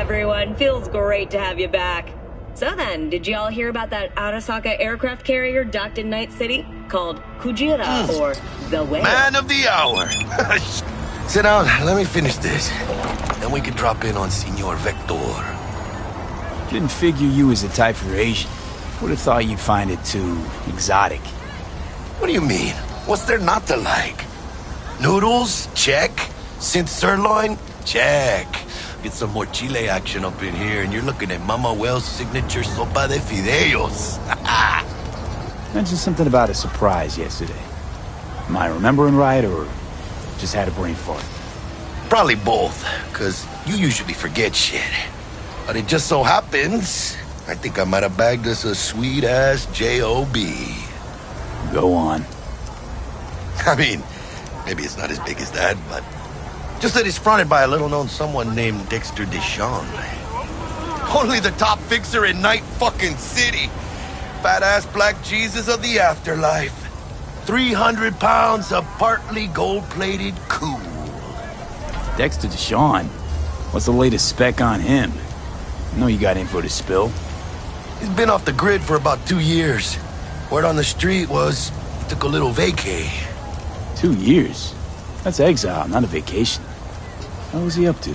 everyone. Feels great to have you back. So then, did you all hear about that Arasaka aircraft carrier docked in Night City? Called Kujira, or The Whale? Man of the hour. Sit down, let me finish this. Then we can drop in on Senor Vector. Didn't figure you was the type for Asian. Would have thought you'd find it too exotic. What do you mean? What's there not to like? Noodles? Check. Synth sirloin? Check. Get some more Chile action up in here, and you're looking at Mama Wells' signature sopa de fideos. Mentioned something about a surprise yesterday. Am I remembering right, or just had a brain fart? Probably both, because you usually forget shit. But it just so happens, I think I might have bagged us a sweet-ass J.O.B. Go on. I mean, maybe it's not as big as that, but just that it's fronted by a little-known someone named Dexter Deshawn. Only the top fixer in Night fucking City. Fat-ass black Jesus of the afterlife. 300 pounds of partly gold-plated cool. Dexter Deshawn? What's the latest spec on him? I know you got info to spill. He's been off the grid for about 2 years. Word on the street was he took a little vacay. 2 years? That's exile, not a vacation. What was he up to?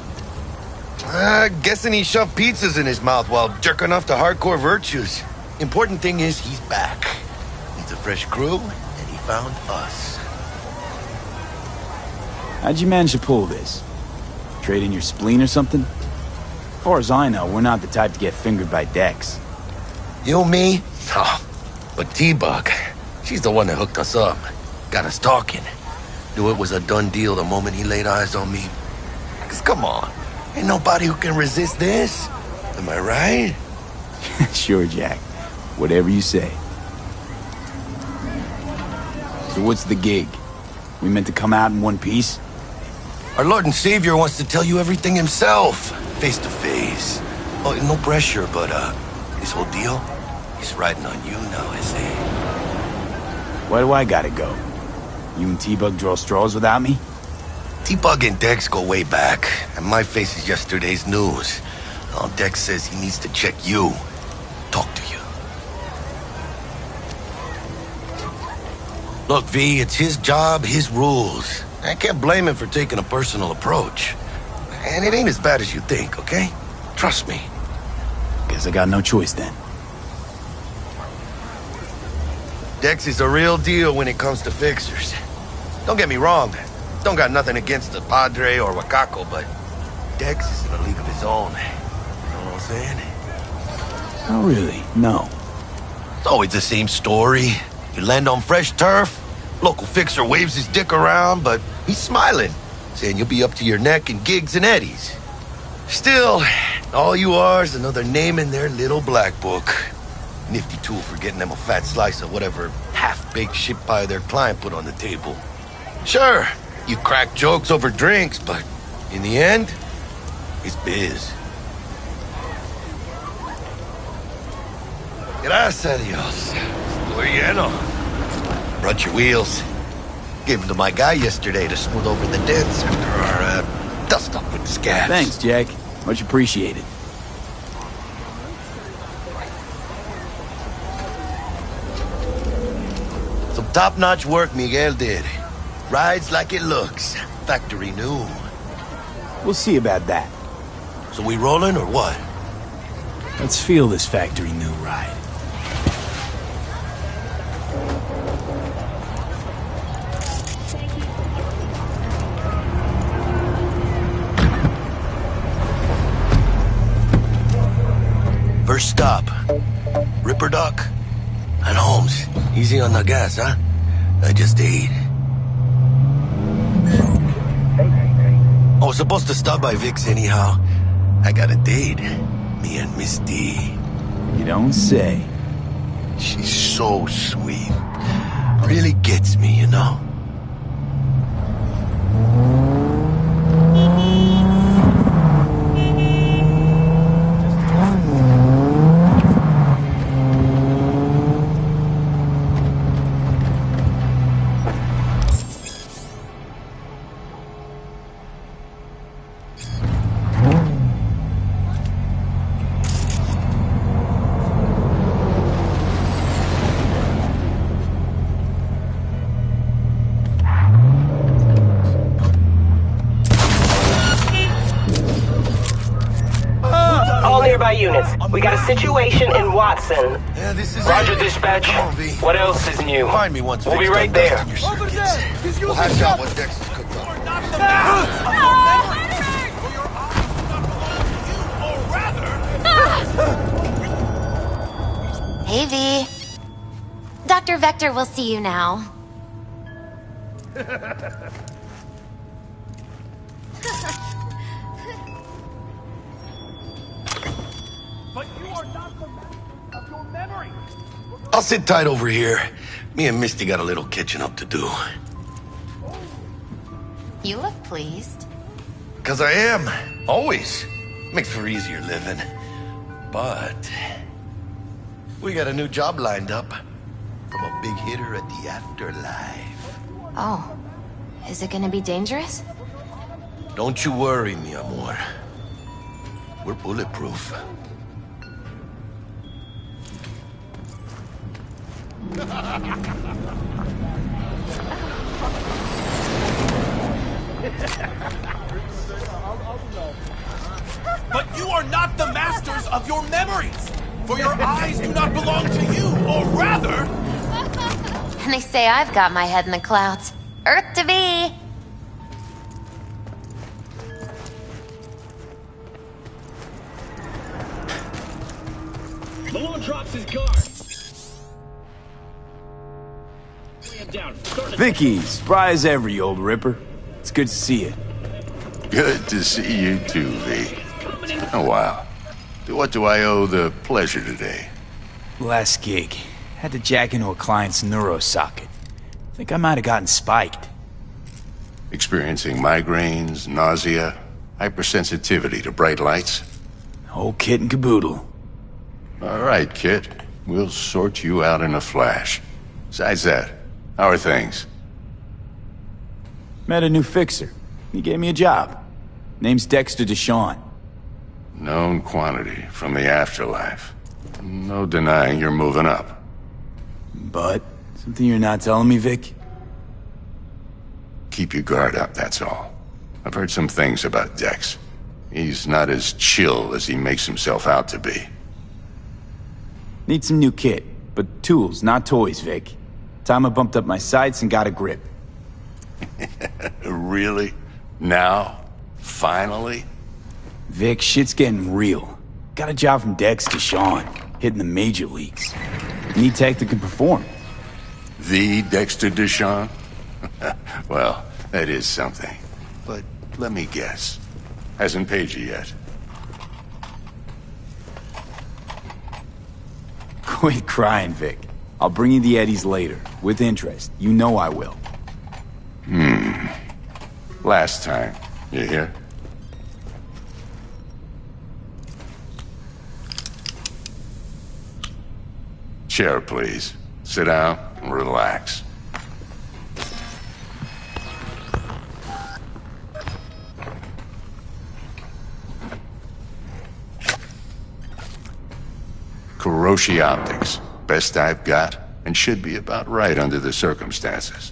Guessing he shoved pizzas in his mouth while jerking off to hardcore virtues. Important thing is he's back. Needs a fresh crew, and he found us. How'd you manage to pull this? Trade in your spleen or something? As far as I know, we're not the type to get fingered by Dex. You, me? Oh, but T-Bug, she's the one that hooked us up. Got us talking. Knew it was a done deal the moment he laid eyes on me. 'Cause come on, ain't nobody who can resist this. Am I right? Sure, Jack. Whatever you say. So what's the gig? We meant to come out in one piece? Our Lord and Savior wants to tell you everything himself, face to face. Oh, no pressure, but this whole deal is riding on you now, I say. Why do I gotta go? You and T-Bug draw straws without me? T-Bug and Dex go way back, and my face is yesterday's news. Now Dex says he needs to check you, talk to you. Look, V, it's his job, his rules. I can't blame him for taking a personal approach. And it ain't as bad as you think, okay? Trust me. Guess I got no choice then. Dex is a real deal when it comes to fixers. Don't get me wrong. Don't got nothing against the Padre or Wakako, but Dex is in a league of his own. You know what I'm saying? Oh, really? No. It's always the same story. You land on fresh turf, local fixer waves his dick around, but he's smiling, saying you'll be up to your neck in gigs and eddies. Still, all you are is another name in their little black book. Nifty tool for getting them a fat slice of whatever half-baked shit pie their client put on the table. Sure, you crack jokes over drinks, but in the end, it's biz. Gracias a Dios. Estoy lleno. Brought your wheels. Gave them to my guy yesterday to smooth over the dents after our dust-up with the scabs. Thanks, Jack. Much appreciated. Some top-notch work Miguel did. Rides like it looks. Factory new. We'll see about that. So we rolling or what? Let's feel this factory new ride. First stop, Ripperdock and Holmes. Easy on the gas, huh? I just ate. I was supposed to stop by Vic's anyhow. I got a date. Me and Miss D. You don't say. She's so sweet. Really gets me, you know? Standby units. We got a situation in Watson. Yeah, this is Roger, it. dispatch. Come on, V. What else is new? Find me once We'll be Vic's right done there. dusting your circuits. We'll hash out what Dex is cooked up. Hey, V. Dr. Vector will see you now. But you are not the master of your memory. I'll sit tight over here. Me and Misty got a little catching up to do. You look pleased. Cause I am. Always. Makes for easier living. But we got a new job lined up from a big hitter at the afterlife. Oh. Is it gonna be dangerous? Don't you worry, mi amor. We're bulletproof. But you are not the masters of your memories. For your eyes do not belong to you, or rather... And they say I've got my head in the clouds. Earth to be! Malone drops his guard. Down. Vicky, spry as ever, you old ripper. It's good to see you. Good to see you too, V. Oh, wow. To what do I owe the pleasure today? Last gig. Had to jack into a client's neuro socket. Think I might have gotten spiked. Experiencing migraines, nausea, hypersensitivity to bright lights? Whole kit and caboodle. All right, Kit. We'll sort you out in a flash. Besides that, how are things? Met a new fixer. He gave me a job. Name's Dexter Deshawn. Known quantity from the afterlife. No denying you're moving up. But, something you're not telling me, Vic? Keep your guard up, that's all. I've heard some things about Dex. He's not as chill as he makes himself out to be. Need some new kit, but tools, not toys, Vic. Time I bumped up my sights and got a grip. Really? Now? Finally? Vic, shit's getting real. Got a job from Dex Deshawn, hitting the major leagues. Need tech that can perform. The Dexter Deshawn? Well, that is something. But let me guess. Hasn't paid you yet. Quit crying, Vic. I'll bring you the eddies later, with interest. You know I will. Last time. You hear? Chair, please. Sit down and relax. Kuroshi Optics. Best I've got, and should be about right under the circumstances.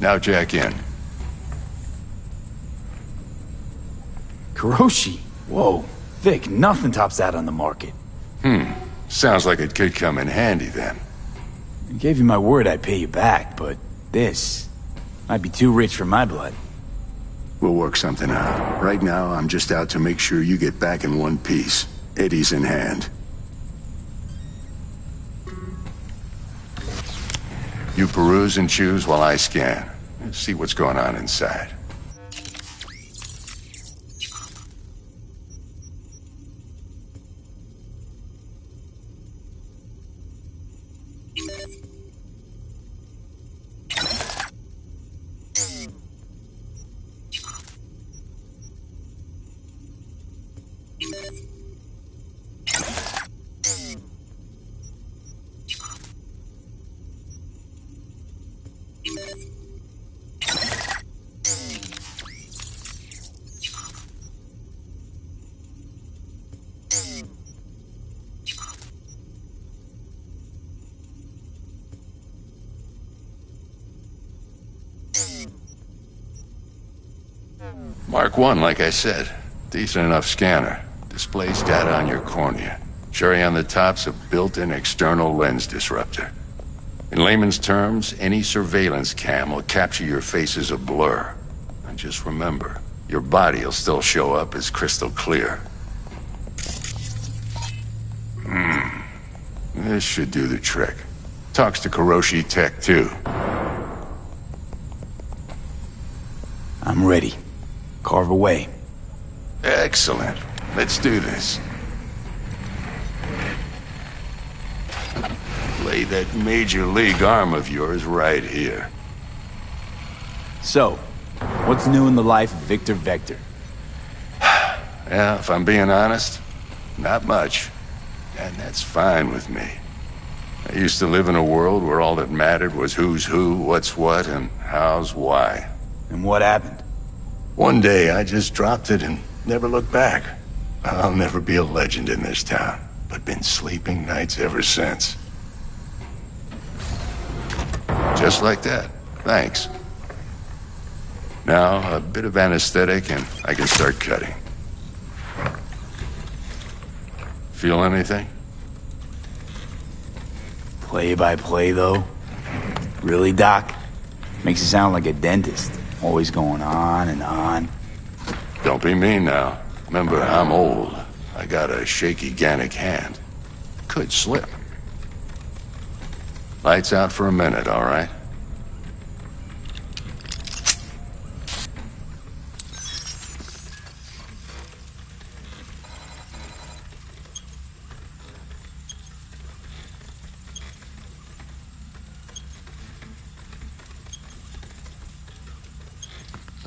Now jack in. Kuroshi? Whoa. Vic, nothing tops that on the market. Sounds like it could come in handy then. I gave you my word I'd pay you back, but this might be too rich for my blood. We'll work something out. Right now, I'm just out to make sure you get back in one piece. Eddie's in hand. You peruse and choose while I scan. See what's going on inside. Mark 1, like I said. Decent enough scanner. Displays data on your cornea. Cherry on the top's a built-in external lens disruptor. In layman's terms, any surveillance cam will capture your face as a blur. And just remember, your body will still show up as crystal clear. This should do the trick. Talks to Kiroshi Tech, too. I'm ready. Carve away. Excellent. Let's do this. Lay that major league arm of yours right here. So, what's new in the life of Victor Vector? Yeah, if I'm being honest, not much. And that's fine with me. I used to live in a world where all that mattered was who's who, what's what, and how's why. And what happened? One day, I just dropped it and never looked back. I'll never be a legend in this town, but been sleeping nights ever since. Just like that. Thanks. Now, a bit of anesthetic and I can start cutting. Feel anything? Play by play, though? Really, Doc? Makes you sound like a dentist. Always going on and on. Don't be mean now. Remember, I'm old. I got a shaky Gannic hand. Could slip. Lights out for a minute, all right?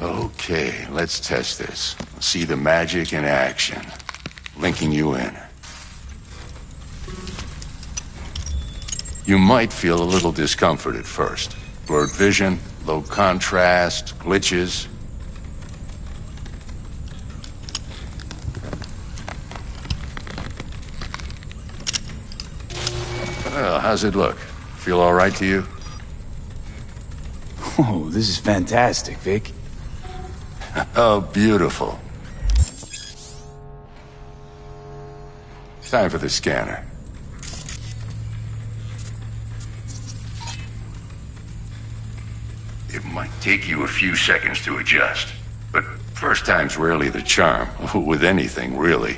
Okay, let's test this. See the magic in action. Linking you in. You might feel a little discomfort at first. Blurred vision, low contrast, glitches. Well, how's it look? Feel all right to you? Oh, this is fantastic, Vic. Oh, beautiful. Time for the scanner. It might take you a few seconds to adjust, but first time's rarely the charm, with anything, really.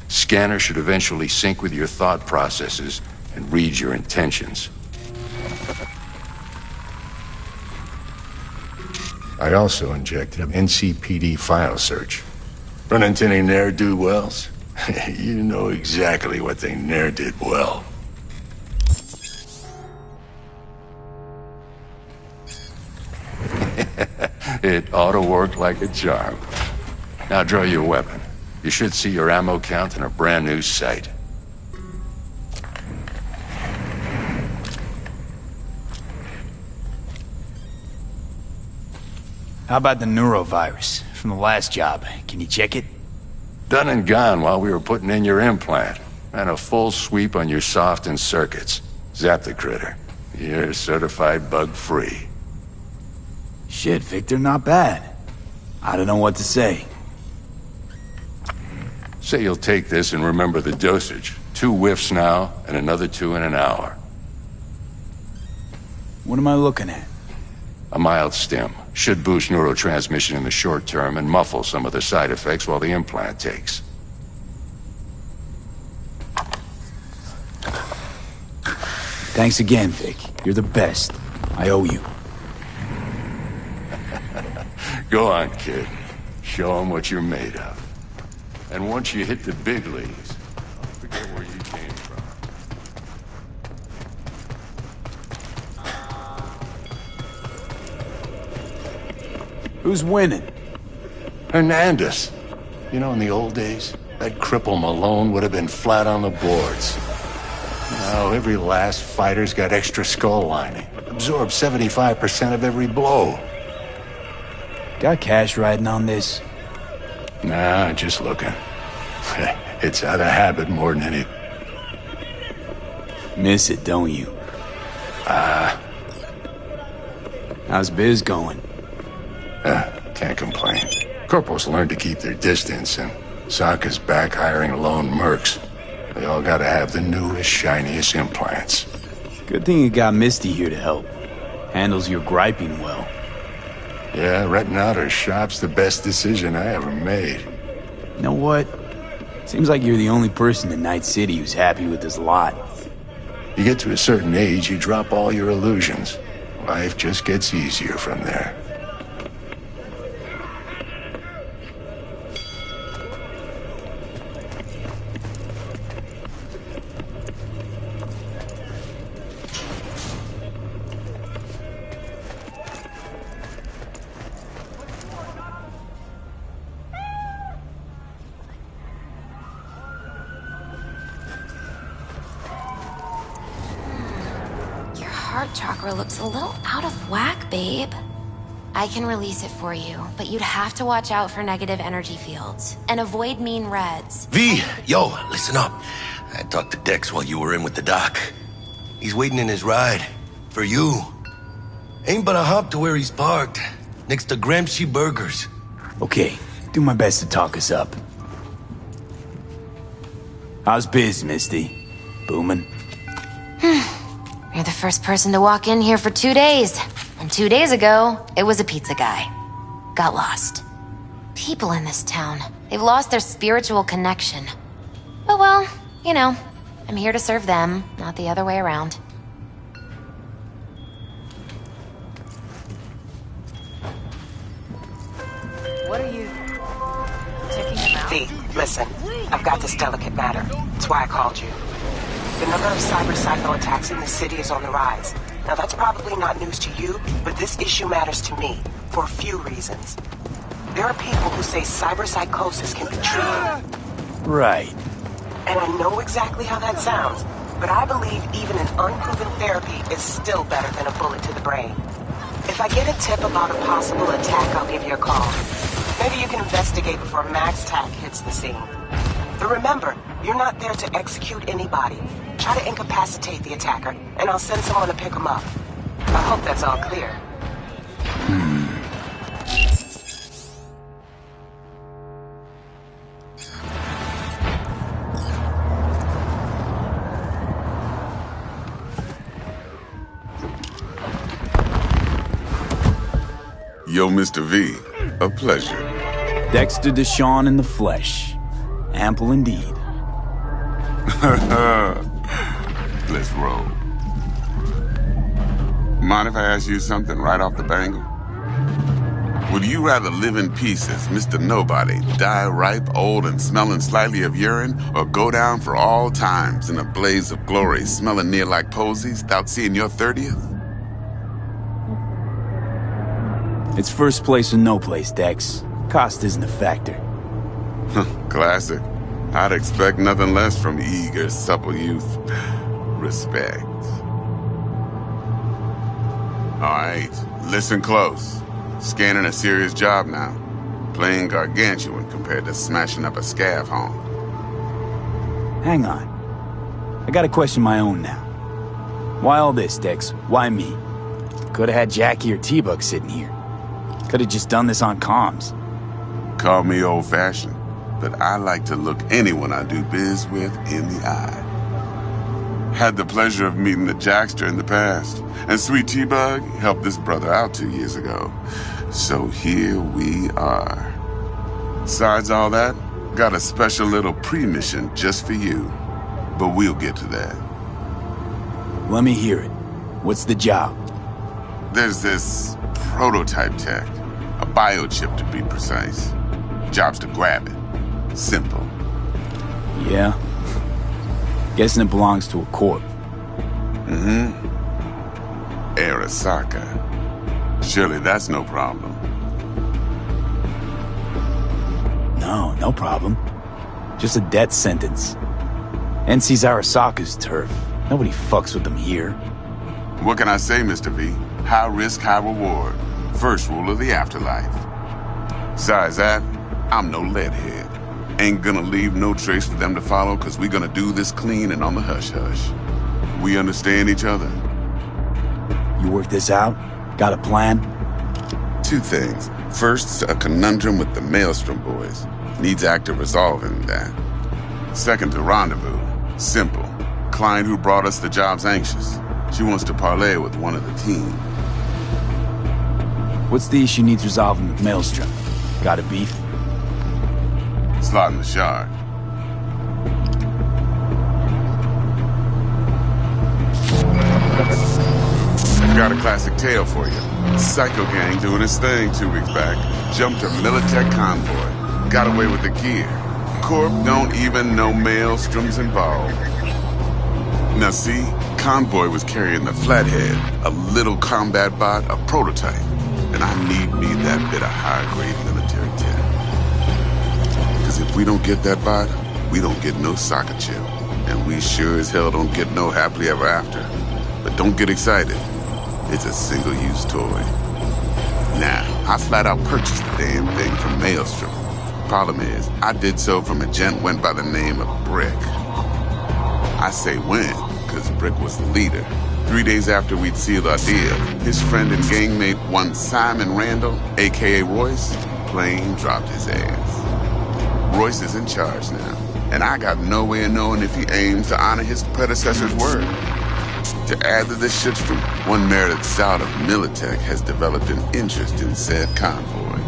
Scanner should eventually sync with your thought processes and read your intentions. I also injected an NCPD file search. Run into any ne'er-do-wells? You know exactly what they ne'er did well. It ought to work like a charm. Now draw your weapon. You should see your ammo count in a brand new sight. How about the neurovirus from the last job? Can you check it? Done and gone while we were putting in your implant. And a full sweep on your soft and circuits. Zap the critter. You're certified bug-free. Shit, Victor, not bad. I don't know what to say. Say you'll take this and remember the dosage. 2 whiffs now, and another 2 in an hour. What am I looking at? A mild stim. Should boost neurotransmission in the short term and muffle some of the side effects while the implant takes. Thanks again, Vic. You're the best. I owe you. Go on, kid. Show them what you're made of. And once you hit the big leagues, don't forget where you came from. Who's winning? Hernandez. You know, in the old days, that cripple Malone would have been flat on the boards. Now, every last fighter's got extra skull lining. Absorbs 75% of every blow. Got cash riding on this? Nah, just looking. It's out of habit more than any... Miss it, don't you? How's biz going? Can't complain. Corporals learn to keep their distance, and Sokka's back hiring lone mercs. They all gotta have the newest, shiniest implants. Good thing you got Misty here to help. Handles your griping well. Yeah, renting out her shop's the best decision I ever made. You know what? Seems like you're the only person in Night City who's happy with this lot. You get to a certain age, you drop all your illusions. Life just gets easier from there. Heart chakra looks a little out of whack, babe. I can release it for you, but you'd have to watch out for negative energy fields and avoid mean reds. V, yo, listen up. I talked to Dex while you were in with the doc. He's waiting in his ride. For you. Ain't but a hop to where he's parked. Next to Gramsci Burgers. Okay, do my best to talk us up. How's biz, Misty? Booming? You're the first person to walk in here for 2 days. And 2 days ago, it was a pizza guy. Got lost. People in this town, they've lost their spiritual connection. But well, you know, I'm here to serve them, not the other way around. What are you... checking them out? V, listen. I've got this delicate matter. That's why I called you. The number of cyber-psycho attacks in the city is on the rise. Now that's probably not news to you, but this issue matters to me, for a few reasons. There are people who say cyber-psychosis can be treated. Right. And I know exactly how that sounds, but I believe even an unproven therapy is still better than a bullet to the brain. If I get a tip about a possible attack, I'll give you a call. Maybe you can investigate before Max Tack hits the scene. But remember, you're not there to execute anybody. Try to incapacitate the attacker, and I'll send someone to pick him up. I hope that's all clear. Yo, Mr. V, a pleasure. Dexter Deshawn in the flesh. Ample indeed. Let's roll. Mind if I ask you something right off the bangle? Would you rather live in peace as Mr. Nobody, die ripe, old, and smelling slightly of urine, or go down for all times in a blaze of glory, smelling near like posies, without seeing your 30th? It's first place or no place, Dex. Cost isn't a factor. Classic. I'd expect nothing less from eager, supple youth. Respect. Alright, listen close. Scanning a serious job now. Playing gargantuan compared to smashing up a scav home. Hang on. I gotta question my own now. Why all this, Dex? Why me? Could've had Jackie or T-Bug sitting here. Could've just done this on comms. Call me old-fashioned, but I like to look anyone I do biz with in the eye. Had the pleasure of meeting the Jackster in the past, and Sweet T-Bug helped this brother out 2 years ago. So here we are. Besides all that, got a special little pre-mission just for you. But we'll get to that. Let me hear it. What's the job? There's this prototype tech, a biochip to be precise. Job's to grab it. Simple. Yeah? Guessing it belongs to a corp. Mm-hmm. Arasaka. Surely that's no problem. No problem. Just a death sentence. NC's Arasaka's turf. Nobody fucks with them here. What can I say, Mr. V? High risk, high reward. First rule of the afterlife. Besides that, I'm no leadhead. Ain't gonna leave no trace for them to follow, cause we gonna do this clean and on the hush-hush. We understand each other. You work this out? Got a plan? 2 things. First, a conundrum with the Maelstrom boys. Needs active resolving that. Second, a rendezvous. Simple. Client who brought us the job's anxious. She wants to parlay with one of the team. What's the issue needs resolving with Maelstrom? Got a beef? Slot in the shard. Got a classic tale for you. Psycho Gang doing his thing 2 weeks back. Jumped a Militech convoy. Got away with the gear. Corp don't even know Maelstrom's involved. Now see, convoy was carrying the Flathead, a little combat bot, a prototype. And I need me that bit of high-grade military tech. Because if we don't get that bot, we don't get no soccer chip. And we sure as hell don't get no happily ever after. But don't get excited. It's a single-use toy. Now, I flat out purchased the damn thing from Maelstrom. Problem is, I did so from a gent went by the name of Brick. I say when, because Brick was the leader. 3 days after we'd sealed our deal, his friend and gangmate, one Simon Randall, a.k.a. Royce, plain dropped his ass. Royce is in charge now, and I got no way of knowing if he aims to honor his predecessor's word. To add to this shitstorm, one Meredith Stout of Militech has developed an interest in said convoy.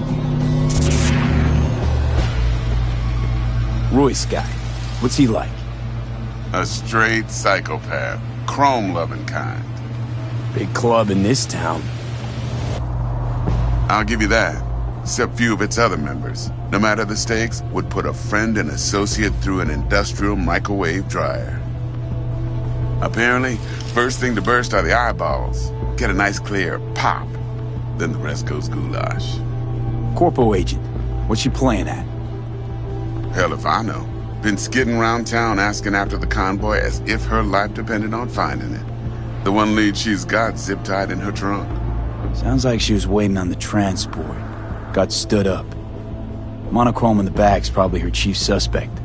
Royce guy. What's he like? A straight psychopath. Chrome-loving kind. Big club in this town. I'll give you that. Except few of its other members, no matter the stakes, would put a friend and associate through an industrial microwave dryer. Apparently, first thing to burst are the eyeballs. Get a nice clear pop. Then the rest goes goulash. Corpo agent. What's she playing at? Hell if I know. Been skidding around town asking after the convoy as if her life depended on finding it. The one lead she's got zip-tied in her trunk. Sounds like she was waiting on the transport. Got stood up. Monochrome in the back's probably her chief suspect.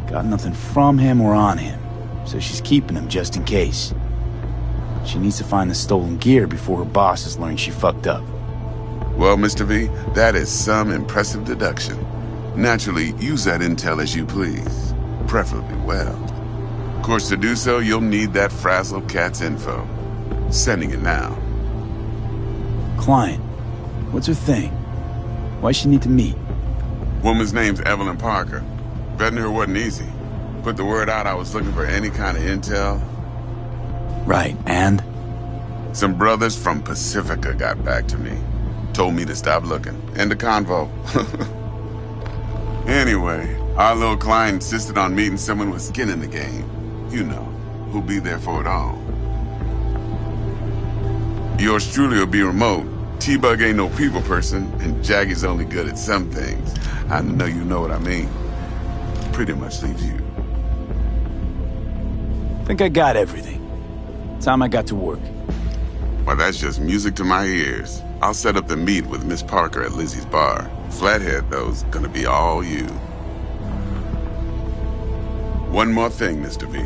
Got nothing from him or on him, so she's keeping him just in case. She needs to find the stolen gear before her bosses learn she fucked up. Well, Mr. V, that is some impressive deduction. Naturally, use that intel as you please. Preferably well. Of course, to do so, you'll need that frazzled cat's info. Sending it now. Client. What's her thing? Why she need to meet? Woman's name's Evelyn Parker. Vetting her wasn't easy. Put the word out I was looking for any kind of intel. Right, and? Some brothers from Pacifica got back to me. Told me to stop looking. End the convo. Anyway, our little client insisted on meeting someone with skin in the game. You know, who'll be there for it all. Yours truly will be remote. T-Bug ain't no people person, and Jaggy's only good at some things. I know you know what I mean. Pretty much leaves you. Think I got everything. Time I got to work. Well, that's just music to my ears. I'll set up the meet with Miss Parker at Lizzie's bar. Flathead, though's gonna be all you. One more thing, Mr. V.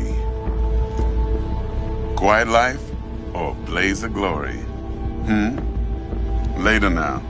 Quiet life or blaze of glory? Later now.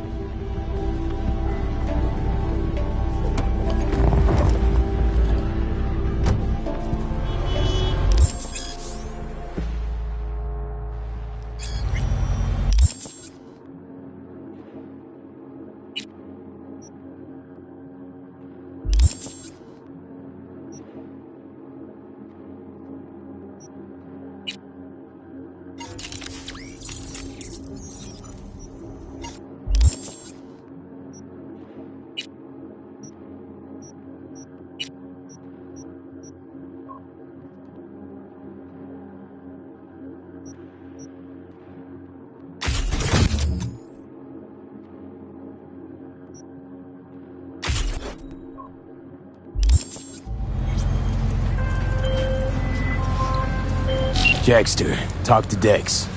Jackster, talk to Dex.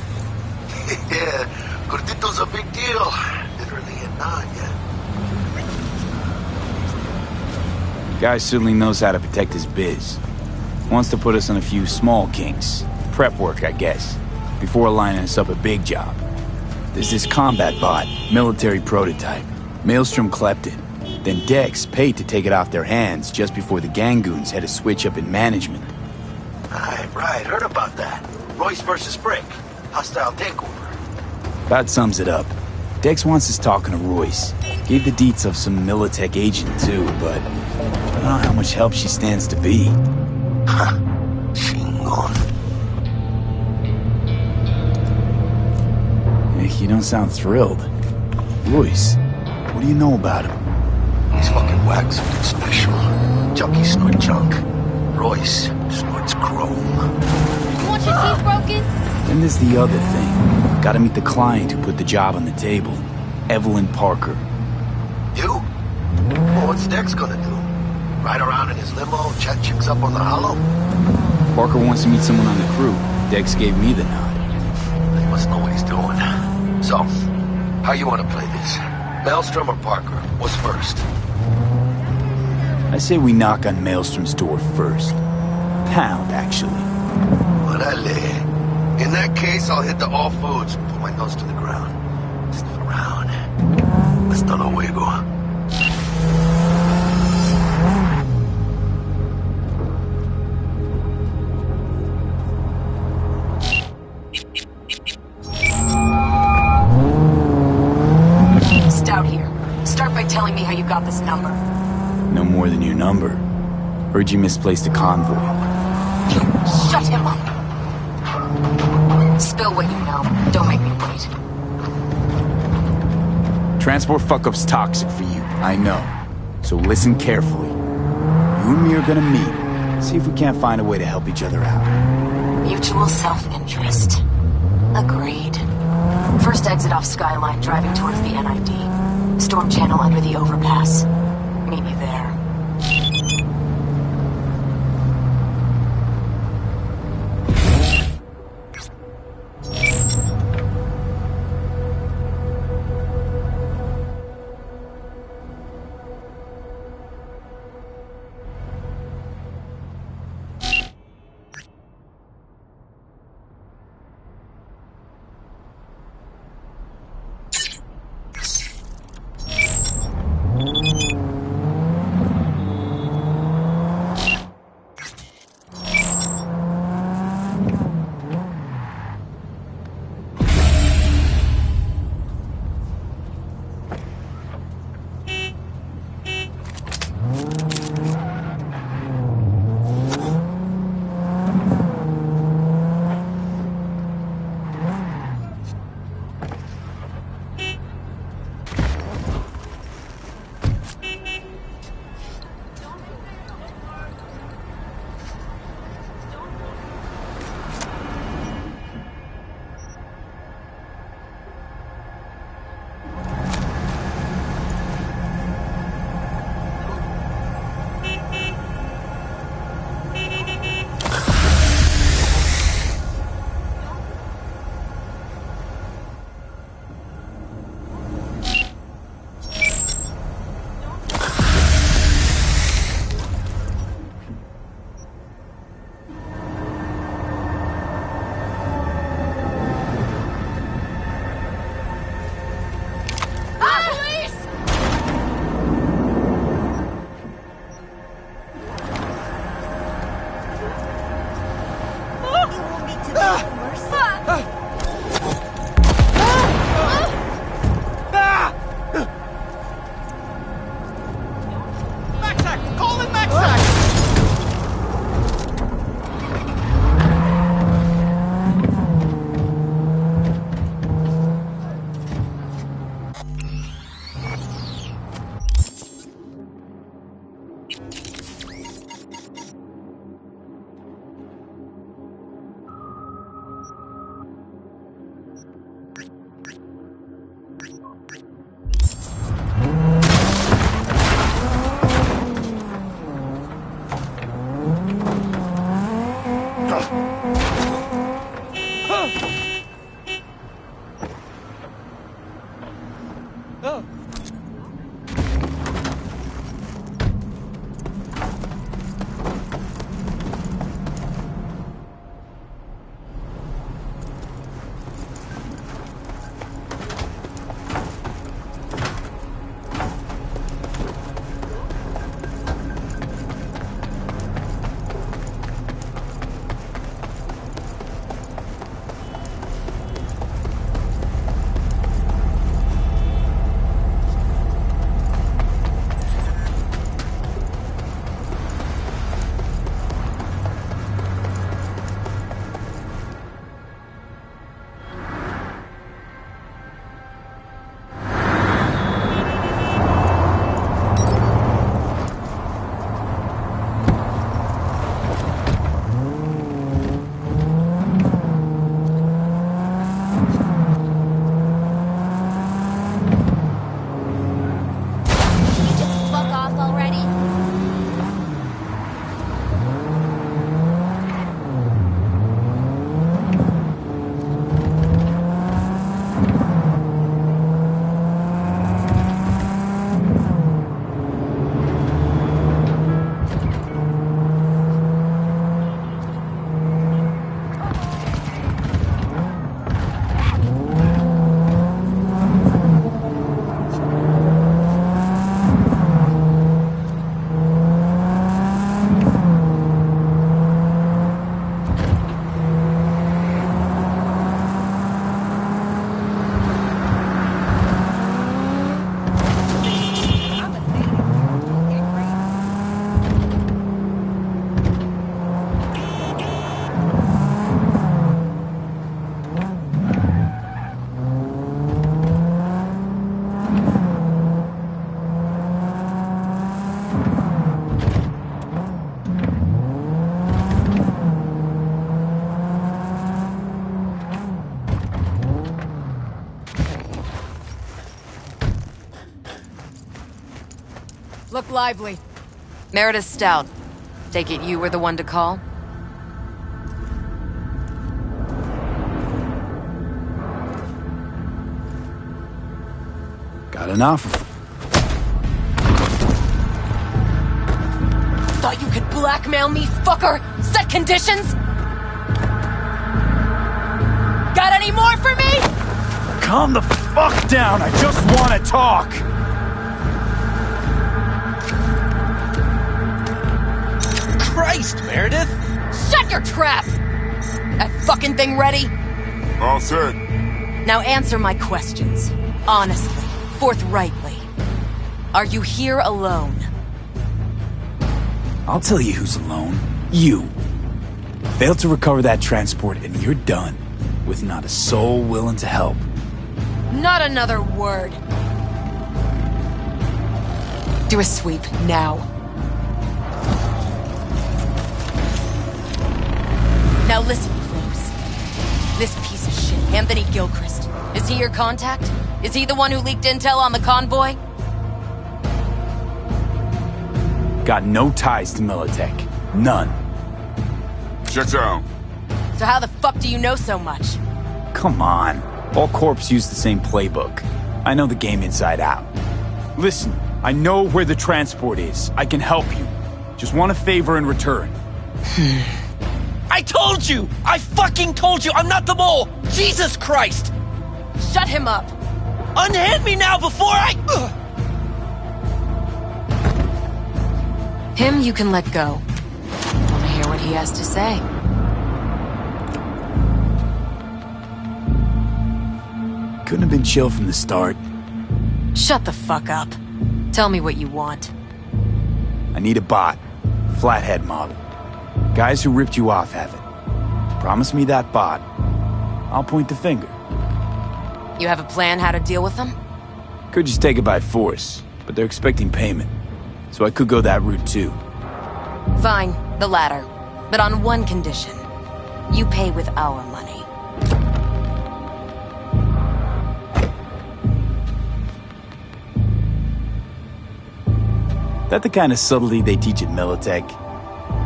Yeah, Gordito's a big deal. Literally a Nanya. Guy certainly knows how to protect his biz. Wants to put us on a few small kinks. Prep work, I guess. Before lining us up a big job. There's this combat bot, military prototype. Maelstrom clept it. Then Dex paid to take it off their hands just before the Gangoons had a switch up in management. Right. Heard about that. Royce versus Frick. Hostile takeover. That sums it up. Dex wants us talking to Royce. Gave the deets of some Militech agent too, but I don't know how much help she stands to be. Ha. Chingon. Hey, you don't sound thrilled. Royce, what do you know about him? He's fucking whack, something special. Junkie snort junk. Royce snorts chrome. You want your teeth broken? Then there's the other thing. Gotta meet the client who put the job on the table. Evelyn Parker. You? Well, what's Dex gonna do? Ride around in his limo, chat chicks up on the hollow? Parker wants to meet someone on the crew. Dex gave me the nod. He must know what he's doing. So, how you want to play this? Maelstrom or Parker? What's first? I say we knock on Maelstrom's door first. Pound, actually. Orale. In that case, I'll hit the all foods, put my nose to the ground. Sniff around. Hasta luego. Stout here. Start by telling me how you got this number. No more than your number. Heard you misplaced a convoy. Shut him up. Spill what you know. Don't make me wait. Transport fuck-up's toxic for you, I know. So listen carefully. You and me are gonna meet. See if we can't find a way to help each other out. Mutual self-interest. Agreed. First exit off Skyline, driving towards the NID. Storm channel under the overpass. Meet me there. Look lively. Meredith Stout. Take it you were the one to call? Got an offer. Thought you could blackmail me, fucker? Set conditions? Got any more for me? Calm the fuck down, I just want to talk! Christ, Meredith! Shut your trap! That fucking thing ready? All set. Now answer my questions. Honestly, forthrightly. Are you here alone? I'll tell you who's alone. You. Failed to recover that transport and you're done. With not a soul willing to help. Not another word. Do a sweep, now. Now listen, Cruz. This piece of shit, Anthony Gilchrist. Is he your contact? Is he the one who leaked intel on the convoy? Got no ties to Militech. None. Checks out. So how the fuck do you know so much? Come on. All corps use the same playbook. I know the game inside out. Listen, I know where the transport is. I can help you. Just want a favor in return. I told you! I fucking told you! I'm not the mole! Jesus Christ! Shut him up! Unhand me now before I... Him you can let go. Wanna hear what he has to say? Couldn't have been chill from the start. Shut the fuck up. Tell me what you want. I need a bot. Flathead model. Guys who ripped you off have it. Promise me that bot. I'll point the finger. You have a plan how to deal with them? Could just take it by force, but they're expecting payment. So I could go that route too. Fine, the latter. But on one condition. You pay with our money. That the kind of subtlety they teach at Militech?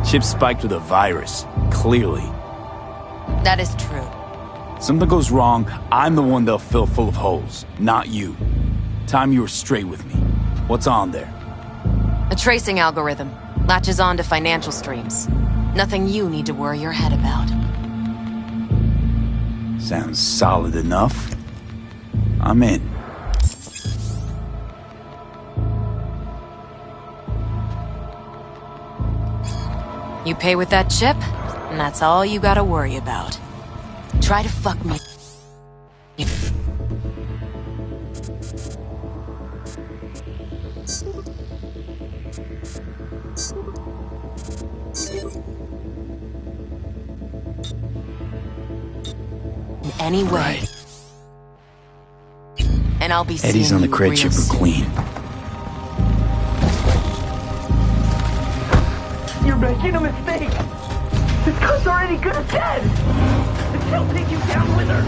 Chips spiked with a virus, clearly. That is true. Something goes wrong, I'm the one they'll fill full of holes, not you. Time you were straight with me. What's on there? A tracing algorithm. Latches on to financial streams. Nothing you need to worry your head about. Sounds solid enough. I'm in. You pay with that chip, and that's all you gotta worry about. Try to fuck me. In any way. Right. And I'll be Eddie's on the crate chip are clean. You're making a mistake! This gun's already good as dead! She'll take you down with her!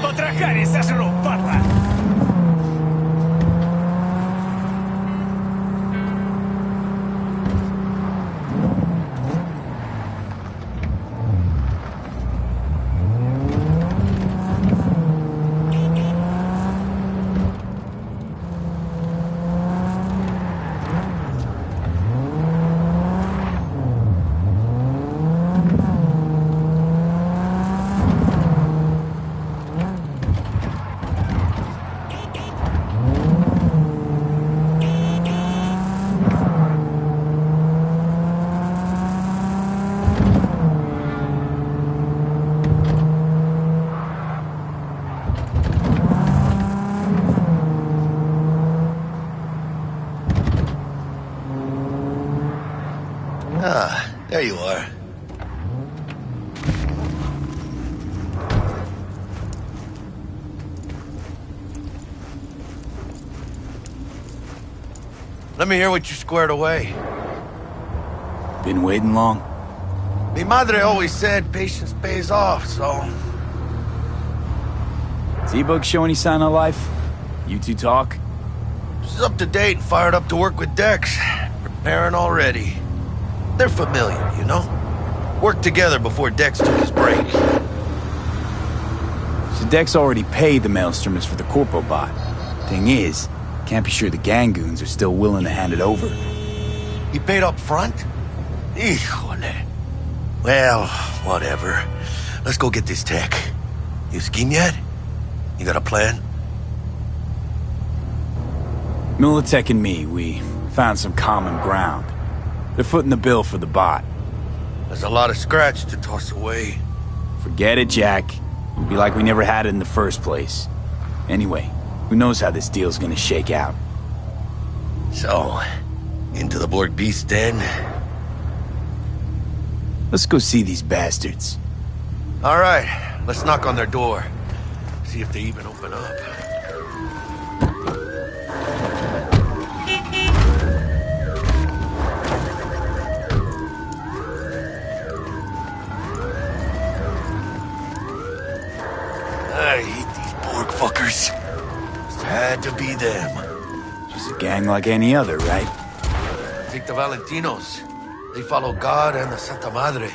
Потрохари сожру, падла! Ah, there you are. Let me hear what you squared away. Been waiting long? Mi madre always said patience pays off, so... T-Bug show any sign of life? You two talk? She's up to date and fired up to work with Dex. Preparing already. They're familiar, you know? Worked together before Dex took his break. So Dex already paid the Maelstromers for the Corpo bot. Thing is, can't be sure the Gangoons are still willing to hand it over. He paid up front? Híjole. Well, whatever. Let's go get this tech. You scheme yet? You got a plan? Militech and me, we found some common ground. They're footing the bill for the bot. There's a lot of scratch to toss away. Forget it, Jack. It'll be like we never had it in the first place. Anyway, who knows how this deal's gonna shake out. So, into the Borg Beast Den? Let's go see these bastards. All right, let's knock on their door. See if they even open up. I hate these Borg fuckers. Just had to be them. Just a gang like any other, right? Take the Valentinos. They follow God and the Santa Madre.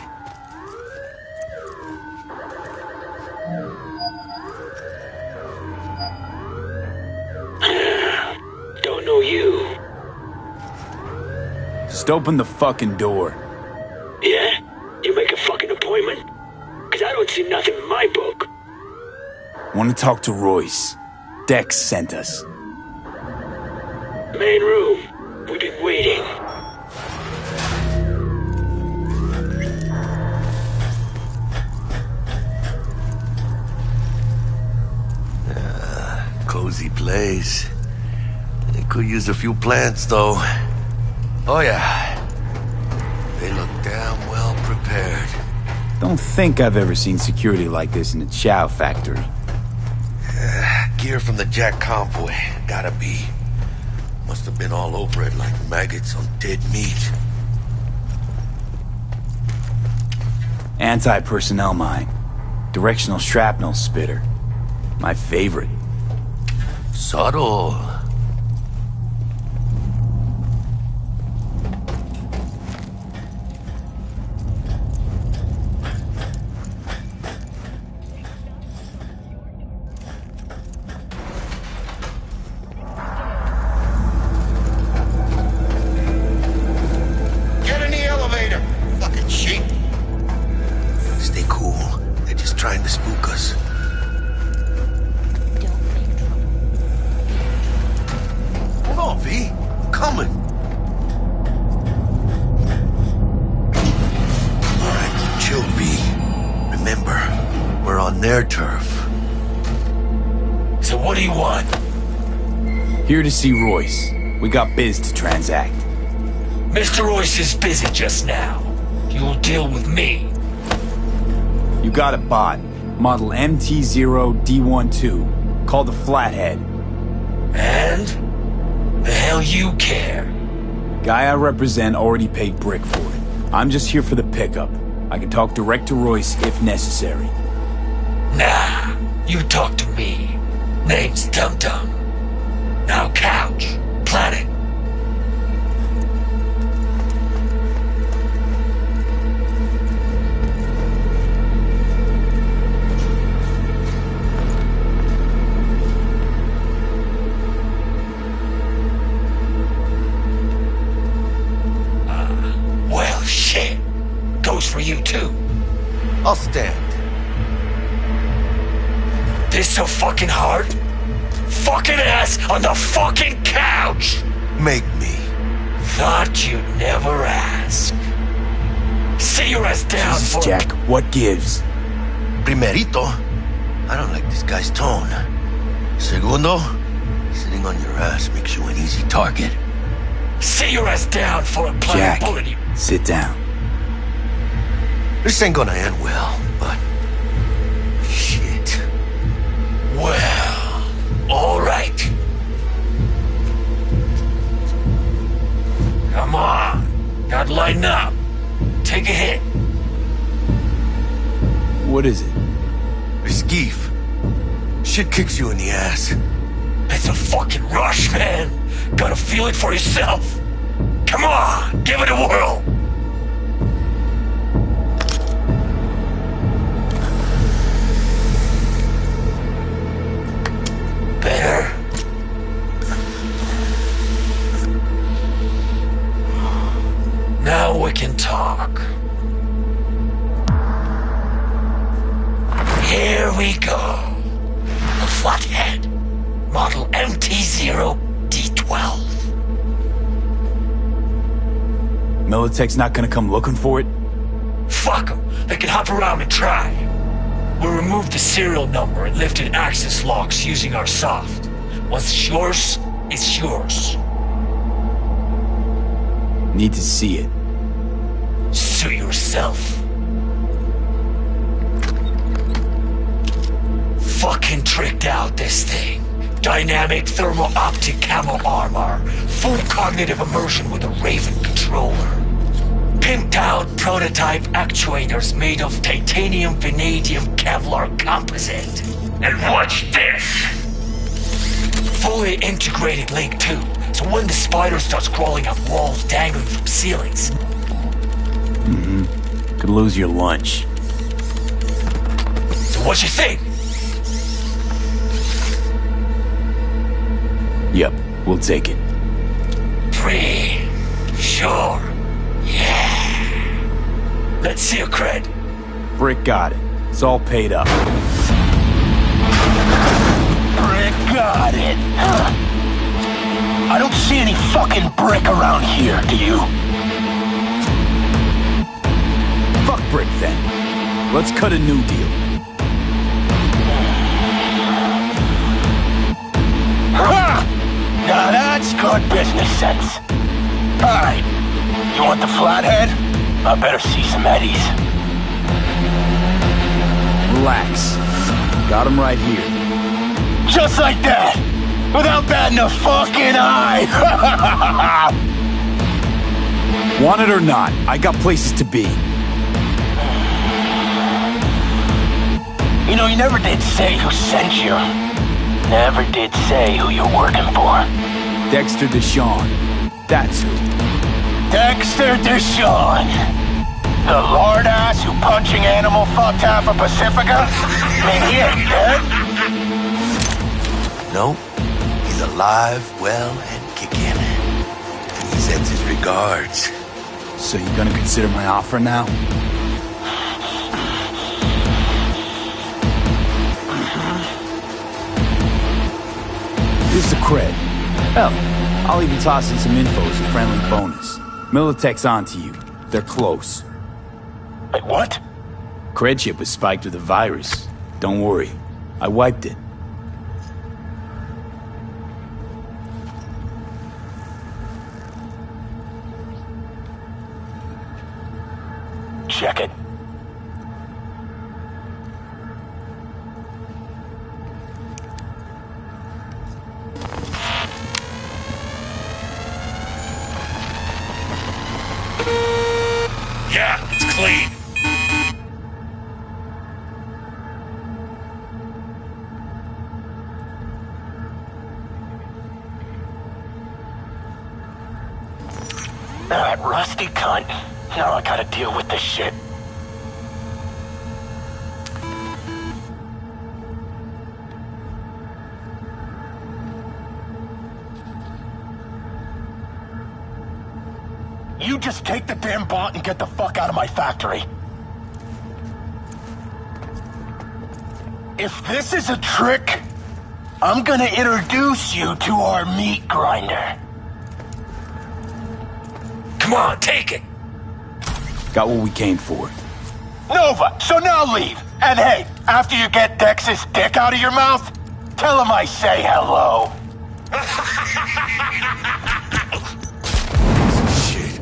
Don't know you. Just open the fucking door. Yeah? You make a fucking appointment? Cause I don't see nothing in my book. Want to talk to Royce. Dex sent us. Main room. We've been waiting. Cozy place. They could use a few plants, though. Oh, yeah. They look damn well prepared. Don't think I've ever seen security like this in a chow factory. Gear from the Jack convoy. Gotta be. Must have been all over it like maggots on dead meat. Anti-personnel mine. Directional shrapnel spitter. My favorite. Subtle. Get in the elevator, fucking sheep. Stay cool. They're just trying to spook us. Hold on, V. I'm coming. All right, chill, V. Remember, we're on their turf. So what do you want? Here to see Royce. We got biz to transact. Mr. Royce is busy just now. You'll deal with me. You got a bot. Model MT0D12. Called the Flathead. And? The hell you care? Guy I represent already paid Brick for it. I'm just here for the pickup. I can talk direct to Royce if necessary. Nah. You talk to me. Name's Dum Dum. Now couch. Planet. Well, shit. Goes for you, too. I'll stand. This so fucking hard? Fucking ass on the fucking couch! Make me. Thought you'd never ask. Sit your ass down Jesus, for... Jack, what gives? Primerito, I don't like this guy's tone. Segundo, sitting on your ass makes you an easy target. Sit your ass down for a planet Jack, bullet you. sit down. This ain't gonna end well, but... shit. Well, alright. Come on. Gotta lighten up. Take a hit. What is it? Skeef. Shit kicks you in the ass. It's a fucking rush, man. Gotta feel it for yourself. Come on, give it a whirl. Better. Now we can talk. Here we go. A flathead. Model MT-0D12. Militech's not gonna come looking for it? Fuck them. They can hop around and try. We removed the serial number and lifted access locks using our soft. Once it's yours, it's yours. Need to see it. Suit yourself. Fucking tricked out this thing. Dynamic thermal optic camo armor. Full cognitive immersion with a Raven controller. Pimped out prototype actuators made of titanium, vanadium, Kevlar composite. And watch this! Fully integrated Link 2, so when the spider starts crawling up walls dangling from ceilings... Could lose your lunch. So what you think? Yep, we'll take it. Free. Sure. Yeah. Let's see your cred. Brick got it. It's all paid up. Brick got it. I don't see any fucking brick around here, do you? Fuck Brick then. Let's cut a new deal. Ha! Now that's good business sense. Alright, you want the flathead? I better see some eddies. Relax. Got him right here. Just like that! Without batting a fucking eye! Want it or not, I got places to be. You know, you never did say who sent you. Never did say who you're working for. Dexter Deshawn. That's who. Dexter Deshawn. The lord ass who punching animal fucked half of Pacifica? I mean, he ain't dead. No, he's alive, well, and kicking. And he sends his regards. So you gonna consider my offer now? This is a cred. Hell, I'll even toss in some info as a friendly bonus. Militech's onto you. They're close. Wait, what? Cred chip was spiked with a virus. Don't worry. I wiped it. Check it. Yeah, it's clean. That rusty cunt. Now I gotta deal with this shit. You just take the damn bot and get the fuck out of my factory. If this is a trick, I'm gonna introduce you to our meat grinder. Come on, take it. Got what we came for. Nova, so now leave. And hey, after you get Dex's dick out of your mouth, tell him I say hello. Shit.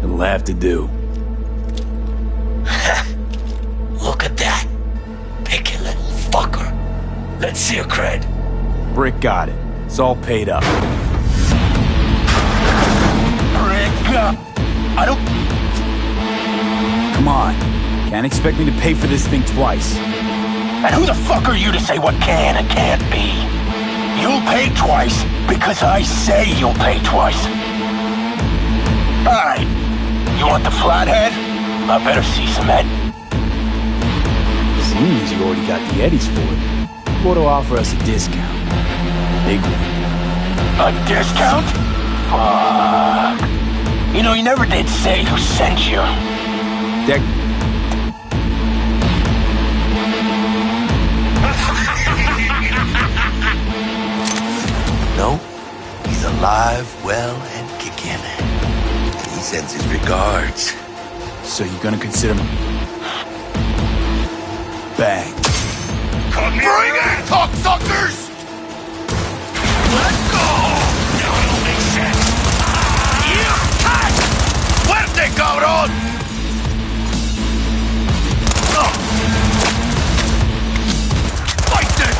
It'll have to do. Look at that. Picky little fucker. Let's see your cred. Brick got it. It's all paid up. Brick up. I don't... Come on. Can't expect me to pay for this thing twice. And who the fuck are you to say what can and can't be? You'll pay twice because I say you'll pay twice. Alright. You want the flathead? I better see some Ed. Seems you already got the Eddies for it. What to offer us a discount? Big one. A discount? Fuck. You know, you never did say who sent you. No, he's alive, well, and kicking. He sends his regards. So you're gonna consider me... Bang. Bring it, cocksuckers! Let's go! Now it all makes sense. Fuerte, cabrón! Fight this!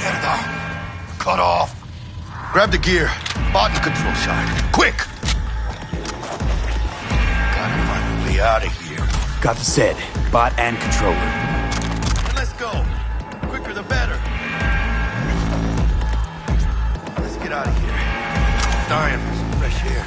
Mierda. Cut off. Grab the gear. Bot and control shot. Quick! Gotta find a way out of here. Got the set. Bot and controller. Let's go. Quicker the better. Let's get out of here. Dying for some fresh air.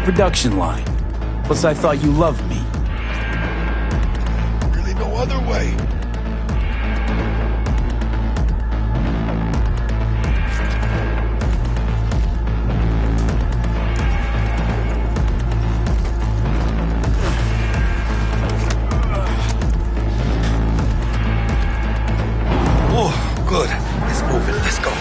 Production line. Plus, I thought you loved me. Really no other way. Oh, good. Let's move it. Let's go.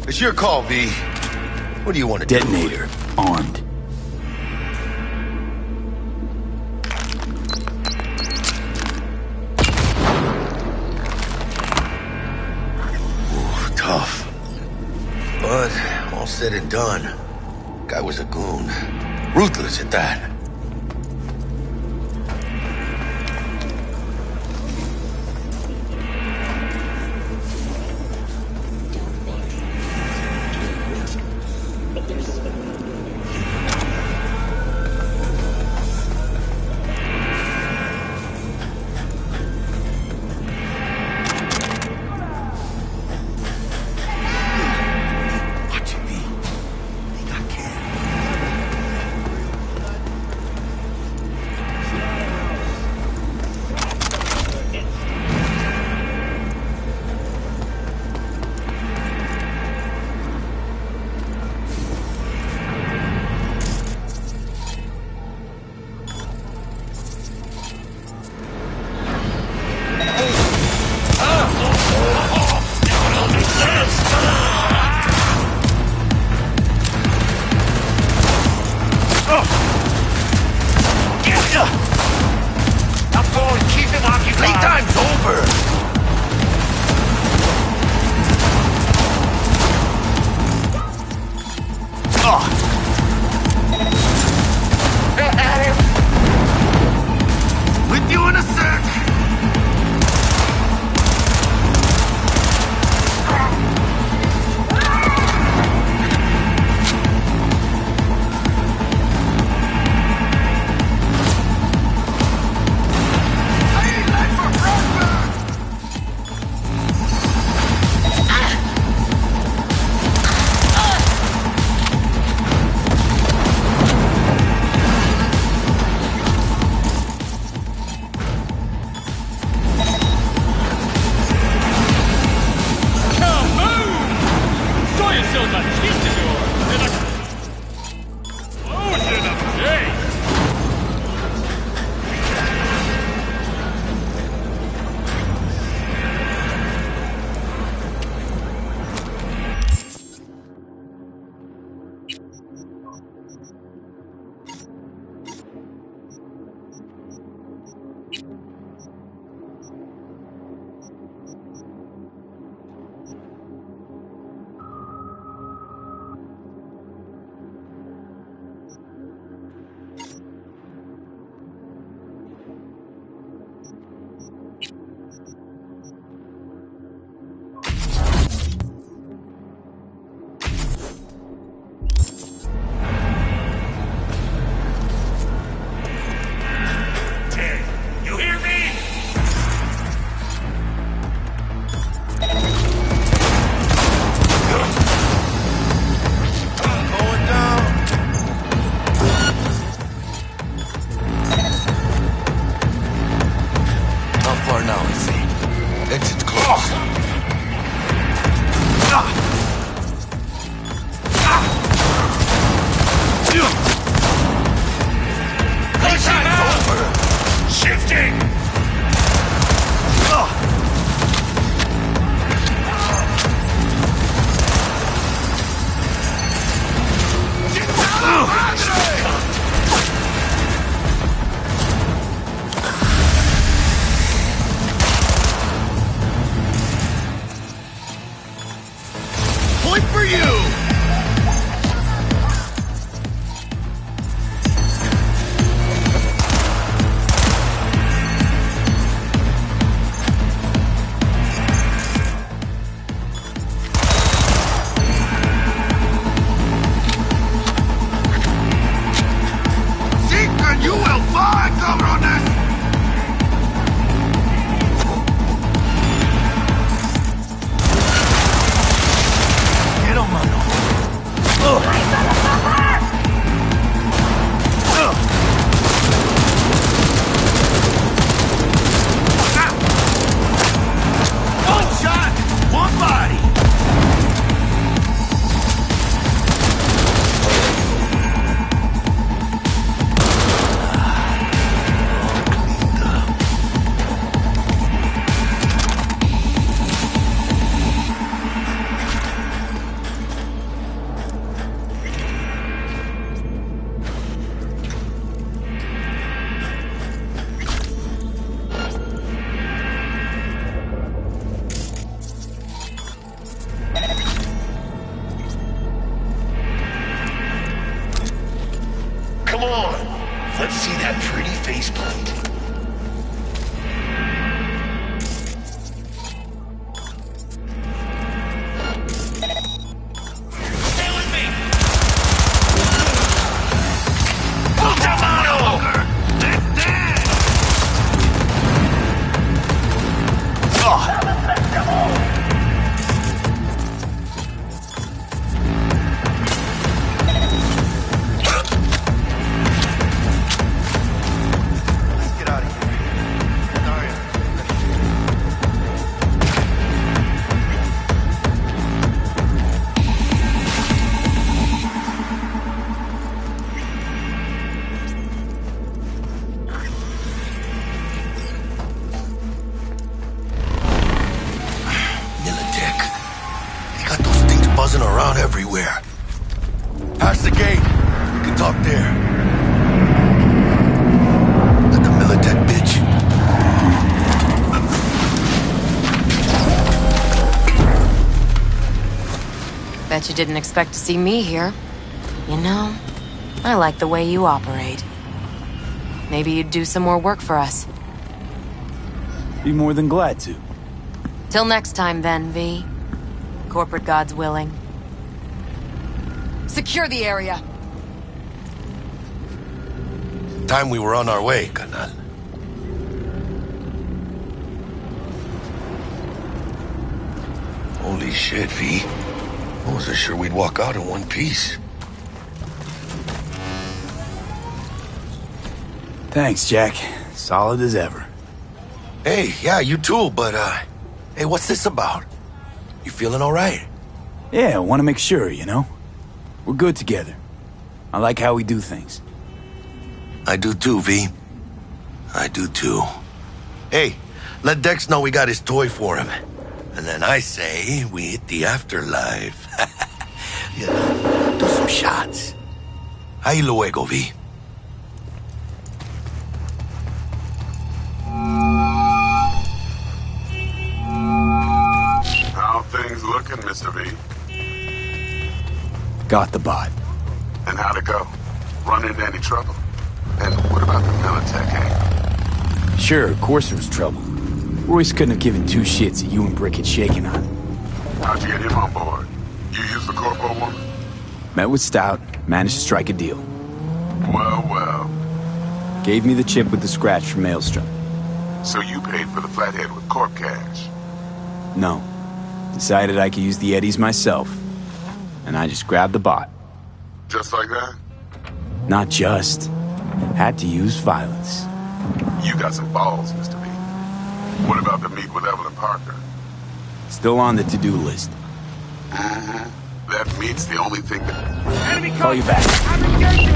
It's your call, V. What do you want to do? Detonator. Armed. Ooh, tough. But all said and done, guy was a goon. Ruthless at that. everywhere. Past the gate. We can talk there. Like a Militech bitch. Bet you didn't expect to see me here. You know, I like the way you operate. Maybe you'd do some more work for us. Be more than glad to. Till next time then, V. Corporate God's willing. Secure the area! Time we were on our way, carnal. Holy shit, V. I wasn't sure we'd walk out in one piece. Thanks, Jack. Solid as ever. Hey, yeah, you too, but, hey, what's this about? You feeling all right? Yeah, I want to make sure, you know? We're good together. I like how we do things. I do too, V. I do too. Hey, let Dex know we got his toy for him. And then I say we hit the afterlife. You know, do some shots. Ahí luego, V. How things looking, Mr. V? Got the bot. And how'd it go? Run into any trouble? And what about the Militech angle? Sure, of course there was trouble. Royce couldn't have given two shits that you and Brick had shaken on. How'd you get him on board? You used the corpo woman? Met with Stout, managed to strike a deal. Well, well. Gave me the chip with the scratch from Maelstrom. So you paid for the flathead with corp cash? No. Decided I could use the Eddies myself. And I just grabbed the bot. Just like that? Not just. Had to use violence. You got some balls, Mr. V. What about the meet with Evelyn Parker? Still on the to-do list. Mm-hmm. That meet's the only thing that... Enemy call you back. I'm engaging!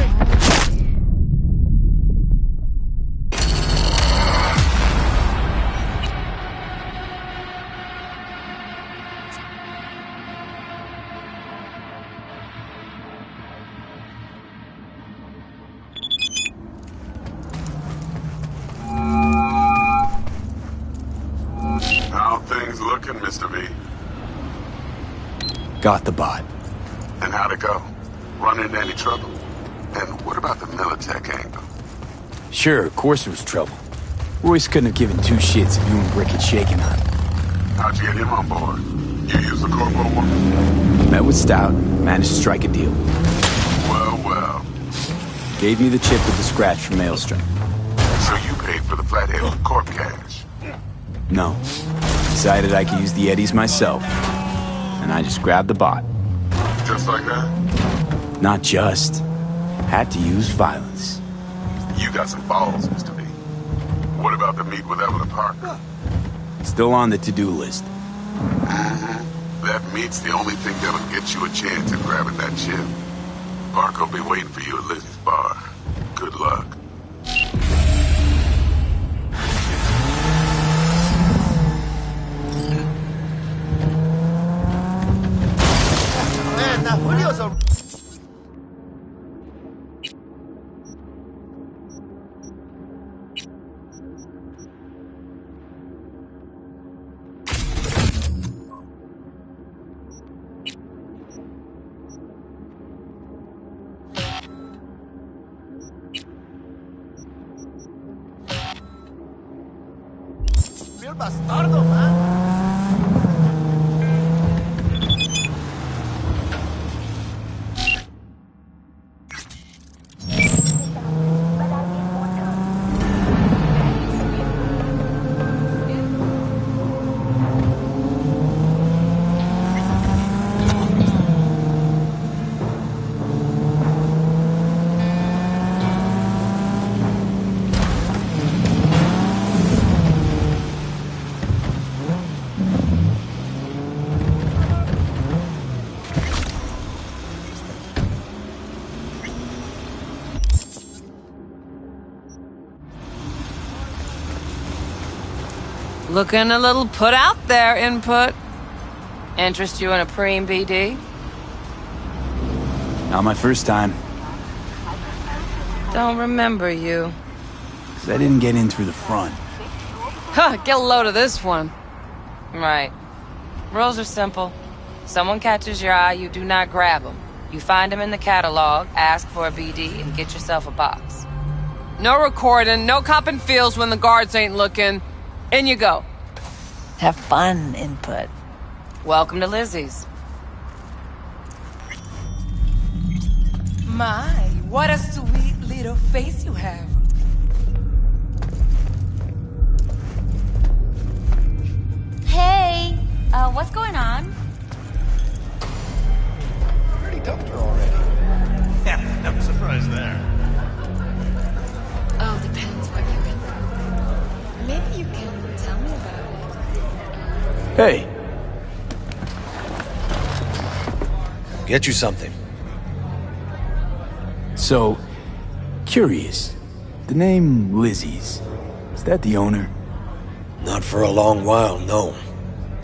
How things looking, Mr. V? Got the bot. And how'd it go? Run into any trouble? And what about the Militech angle? Sure, of course there was trouble. Royce couldn't have given two shits if you and Brick had shaken on. How'd you get him on board? You used the corpo woman? Met with Stout, managed to strike a deal. Well, well. Gave me the chip with the scratch from Maelstrom. So you paid for the flathead with corp cash? No. Decided I could use the Eddies myself. And I just grabbed the bot. Just like that? Not just. Had to use violence. You got some balls, Mr. V. What about the meet with Evelyn Parker? Still on the to-do list. Mm-hmm. That meet's the only thing that'll get you a chance at grabbing that chip. Parker'll be waiting for you at Lizzie's bar. Good luck. Man, now Julio's a... Real bastardo, man. Looking a little put out there, Input. Interest you in a preem, BD? Not my first time. Don't remember you. 'Cause I didn't get in through the front. Huh, get a load of this one. Right. Rules are simple. Someone catches your eye, you do not grab them. You find them in the catalog, ask for a BD, and get yourself a box. No recording, no copping feels when the guards ain't looking. In you go. Have fun, input. Welcome to Lizzie's. My, what a sweet little face you have. Hey, what's going on? Pretty dumped her already. Yeah, never surprised there. Oh, depends what you're in. Maybe you can tell me about it. Hey. Get you something. So, curious. The name Lizzie's. Is that the owner? Not for a long while, no.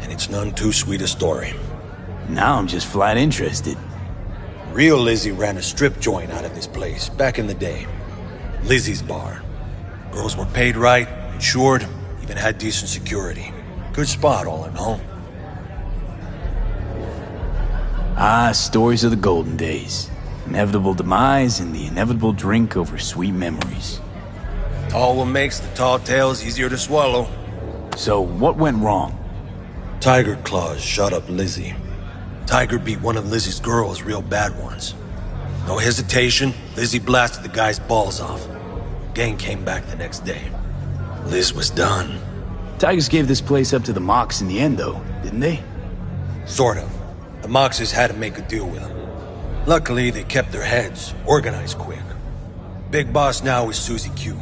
And it's none too sweet a story. Now I'm just flat interested. Real Lizzie ran a strip joint out of this place, back in the day. Lizzie's Bar. Girls were paid right, insured, even had decent security. Good spot, all in all. Ah, stories of the golden days. Inevitable demise and the inevitable drink over sweet memories. All what makes the tall tales easier to swallow. So, what went wrong? Tiger Claws shot up Lizzie. Tiger beat one of Lizzie's girls, real bad ones. No hesitation, Lizzie blasted the guy's balls off. Gang came back the next day. Liz was done. Tigers gave this place up to the Mox in the end, though, didn't they? Sort of. The Moxes had to make a deal with them. Luckily, they kept their heads, organized quick. Big boss now is Susie Q.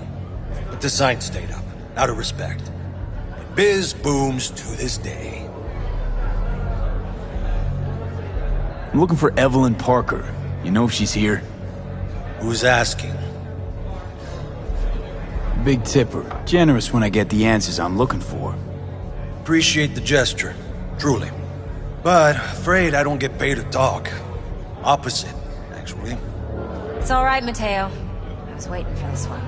But the sign stayed up, out of respect. And biz booms to this day. I'm looking for Evelyn Parker. You know if she's here? Who's asking? Big tipper. Generous when I get the answers I'm looking for. Appreciate the gesture, truly. But afraid I don't get paid to talk. Opposite, actually. It's all right, Mateo. I was waiting for this one.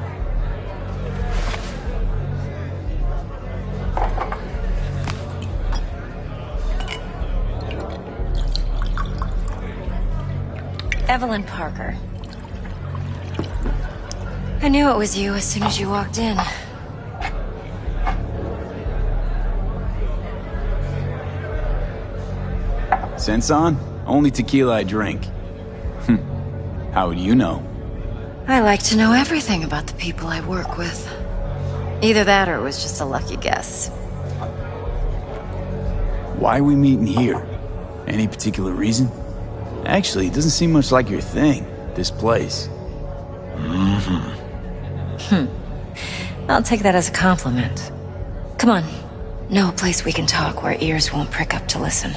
Evelyn Parker. I knew it was you as soon as you walked in. Sense on? Only tequila I drink. How would you know? I like to know everything about the people I work with. Either that or it was just a lucky guess. Why are we meeting here? Any particular reason? Actually, it doesn't seem much like your thing, this place. I'll take that as a compliment. Come on. Know a place we can talk where ears won't prick up to listen.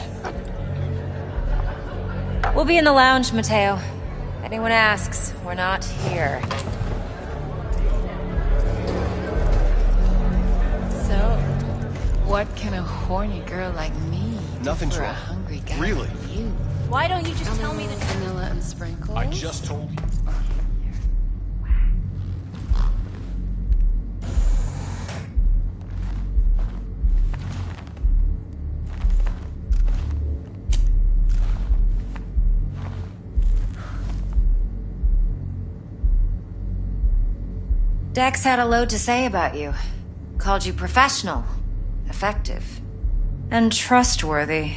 We'll be in the lounge, Mateo. Anyone asks, we're not here. So, what can a horny girl like me do Nothing's for a wrong. hungry guy Really? like you? Why don't you just tell me the Vanilla and sprinkles? I just told you. Dex had a load to say about you. Called you professional, effective, and trustworthy.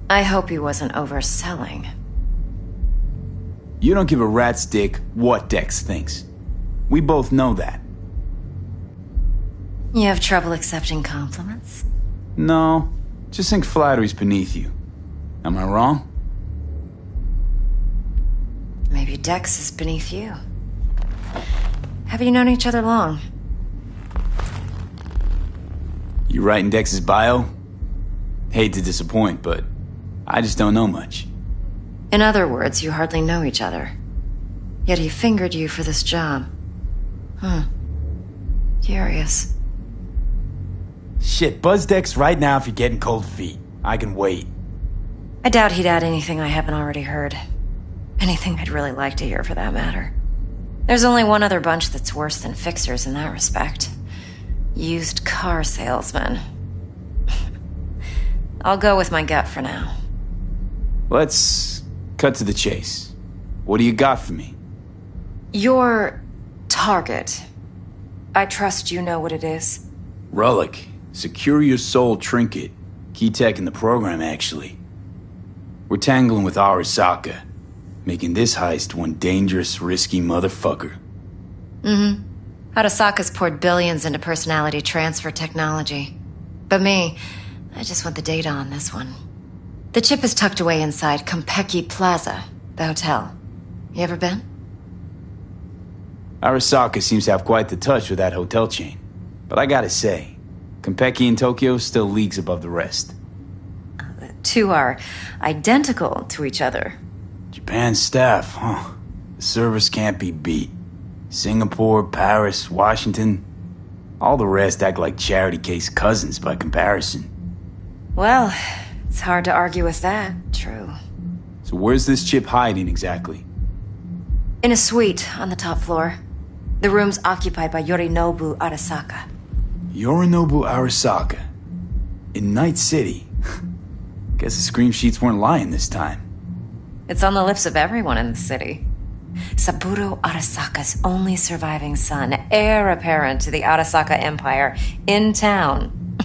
I hope he wasn't overselling. You don't give a rat's dick what Dex thinks. We both know that. You have trouble accepting compliments? No, just think flattery's beneath you. Am I wrong? Maybe Dex is beneath you. Have you known each other long? You writing Dex's bio? Hate to disappoint, but I just don't know much. In other words, you hardly know each other. Yet he fingered you for this job. Curious. Shit, buzz Dex right now if you're getting cold feet. I can wait. I doubt he'd add anything I haven't already heard. Anything I'd really like to hear for that matter. There's only one other bunch that's worse than fixers in that respect. Used car salesmen. I'll go with my gut for now. Let's cut to the chase. What do you got for me? Your target. I trust you know what it is. Relic. Secure your soul trinket. Key tech in the program, actually. We're tangling with Arasaka, making this heist one dangerous, risky motherfucker. Mm-hmm. Arasaka's poured billions into personality transfer technology. But me, I just want the data on this one. The chip is tucked away inside Konpeki Plaza, the hotel. You ever been? Arasaka seems to have quite the touch with that hotel chain. But I gotta say, Konpeki in Tokyo still leagues above the rest. The two are identical to each other. Japan's staff, huh? The service can't be beat. Singapore, Paris, Washington. All the rest act like charity case cousins by comparison. Well, it's hard to argue with that. True. So where's this chip hiding exactly? In a suite on the top floor. The room's occupied by Yorinobu Arasaka. Yorinobu Arasaka? In Night City? Guess the scream sheets weren't lying this time. It's on the lips of everyone in the city. Saburo Arasaka's only surviving son, heir apparent to the Arasaka Empire, in town.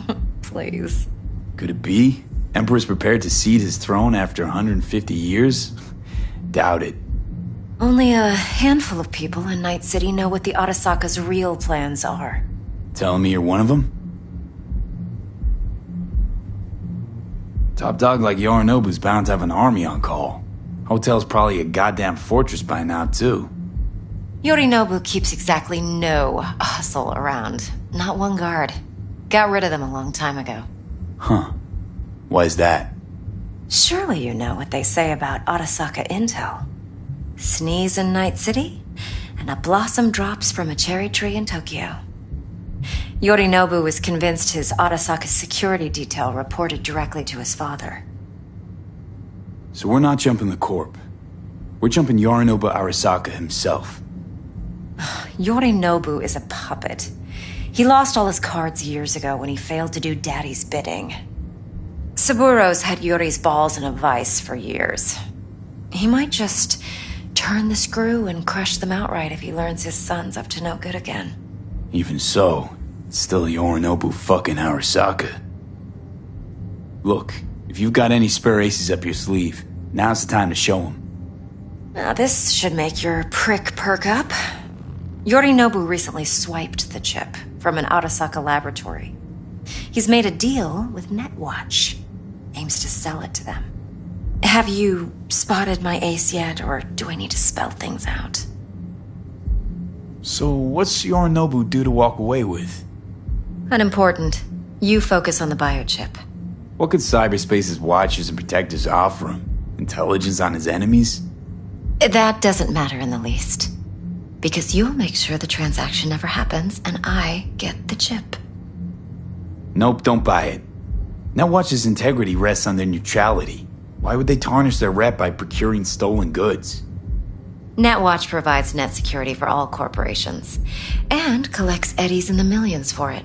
Please. Could it be? Emperor's prepared to cede his throne after 150 years? Doubt it. Only a handful of people in Night City know what the Arasaka's real plans are. Telling me you're one of them? Top dog like Yorinobu's bound to have an army on call. Hotel's probably a goddamn fortress by now, too. Yorinobu keeps exactly no hustle around. Not one guard. Got rid of them a long time ago. Huh. Why's that? Surely you know what they say about Arasaka intel. Sneeze in Night City, and a blossom drops from a cherry tree in Tokyo. Yorinobu was convinced his Arasaka security detail reported directly to his father. So we're not jumping the Corp. We're jumping Yorinobu Arasaka himself. Yorinobu is a puppet. He lost all his cards years ago when he failed to do Daddy's bidding. Saburo's had Yori's balls in a vice for years. He might just turn the screw and crush them outright if he learns his son's up to no good again. Even so, it's still Yorinobu fucking Arasaka. Look, if you've got any spare aces up your sleeve, now's the time to show them. Now this should make your prick perk up. Yorinobu recently swiped the chip from an Arasaka laboratory. He's made a deal with Netwatch. Aims to sell it to them. Have you spotted my ace yet, or do I need to spell things out? So what's Yorinobu due to walk away with? Unimportant. You focus on the biochip. What could cyberspace's watchers and protectors offer him? Intelligence on his enemies? That doesn't matter in the least. Because you'll make sure the transaction never happens, and I get the chip. Nope, don't buy it. Netwatch's integrity rests on their neutrality. Why would they tarnish their rep by procuring stolen goods? Netwatch provides net security for all corporations, and collects eddies in the millions for it.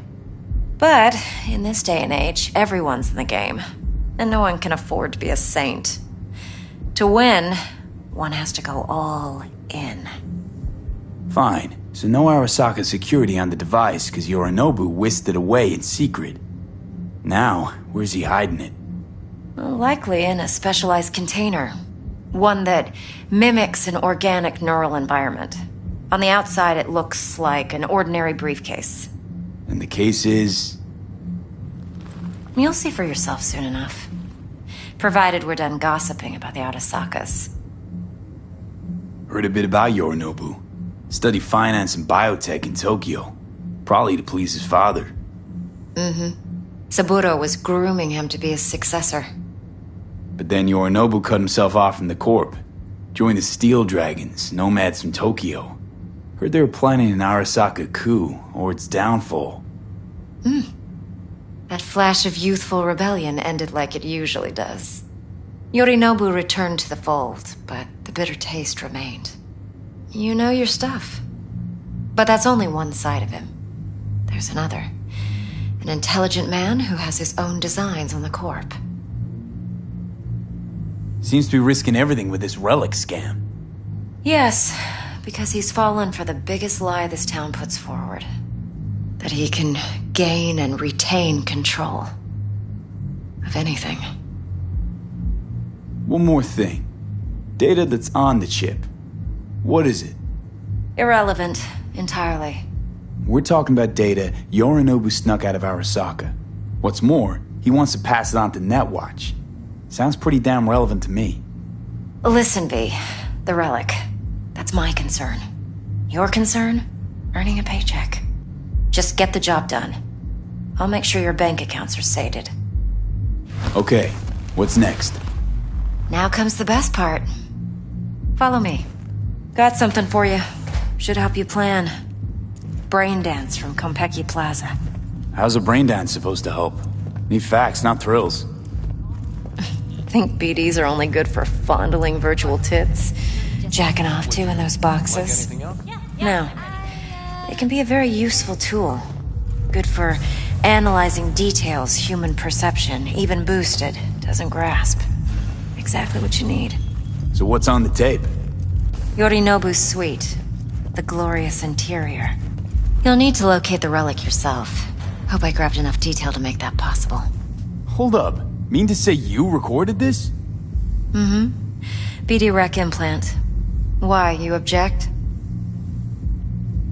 But in this day and age, everyone's in the game, and no one can afford to be a saint. To win, one has to go all in. Fine, so no Arasaka security on the device because Yorinobu whisked it away in secret. Now, where's he hiding it? Likely in a specialized container. One that mimics an organic neural environment. On the outside, it looks like an ordinary briefcase. And the case is? You'll see for yourself soon enough. Provided we're done gossiping about the Arasakas. Heard a bit about Yorinobu. Studied finance and biotech in Tokyo. Probably to please his father. Mm-hmm. Saburo was grooming him to be his successor. But then Yorinobu cut himself off from the Corp. Joined the Steel Dragons, nomads from Tokyo. Heard they were planning an Arasaka coup, or its downfall. That flash of youthful rebellion ended like it usually does. Yorinobu returned to the fold, but the bitter taste remained. You know your stuff. But that's only one side of him. There's another. An intelligent man who has his own designs on the corp. Seems to be risking everything with this relic scam. Yes, because he's fallen for the biggest lie this town puts forward. That he can gain and retain control of anything. One more thing. Data that's on the chip. What is it? Irrelevant, entirely. We're talking about data Yorinobu snuck out of Arasaka. What's more, he wants to pass it on to Netwatch. Sounds pretty damn relevant to me. Listen, V. The relic. That's my concern. Your concern? Earning a paycheck. Just get the job done. I'll make sure your bank accounts are sated. Okay, what's next? Now comes the best part. Follow me. Got something for you. Should help you plan. Brain dance from Konpeki Plaza. How's a brain dance supposed to help? Need facts, not thrills. Think BDs are only good for fondling virtual tits? Jacking off to in those boxes? No. It can be a very useful tool. Good for analyzing details human perception, even boosted, doesn't grasp. Exactly what you need. So what's on the tape? Yorinobu's suite. The glorious interior. You'll need to locate the relic yourself. Hope I grabbed enough detail to make that possible. Hold up. Mean to say you recorded this? Mm-hmm. BD Rec implant. Why, you object?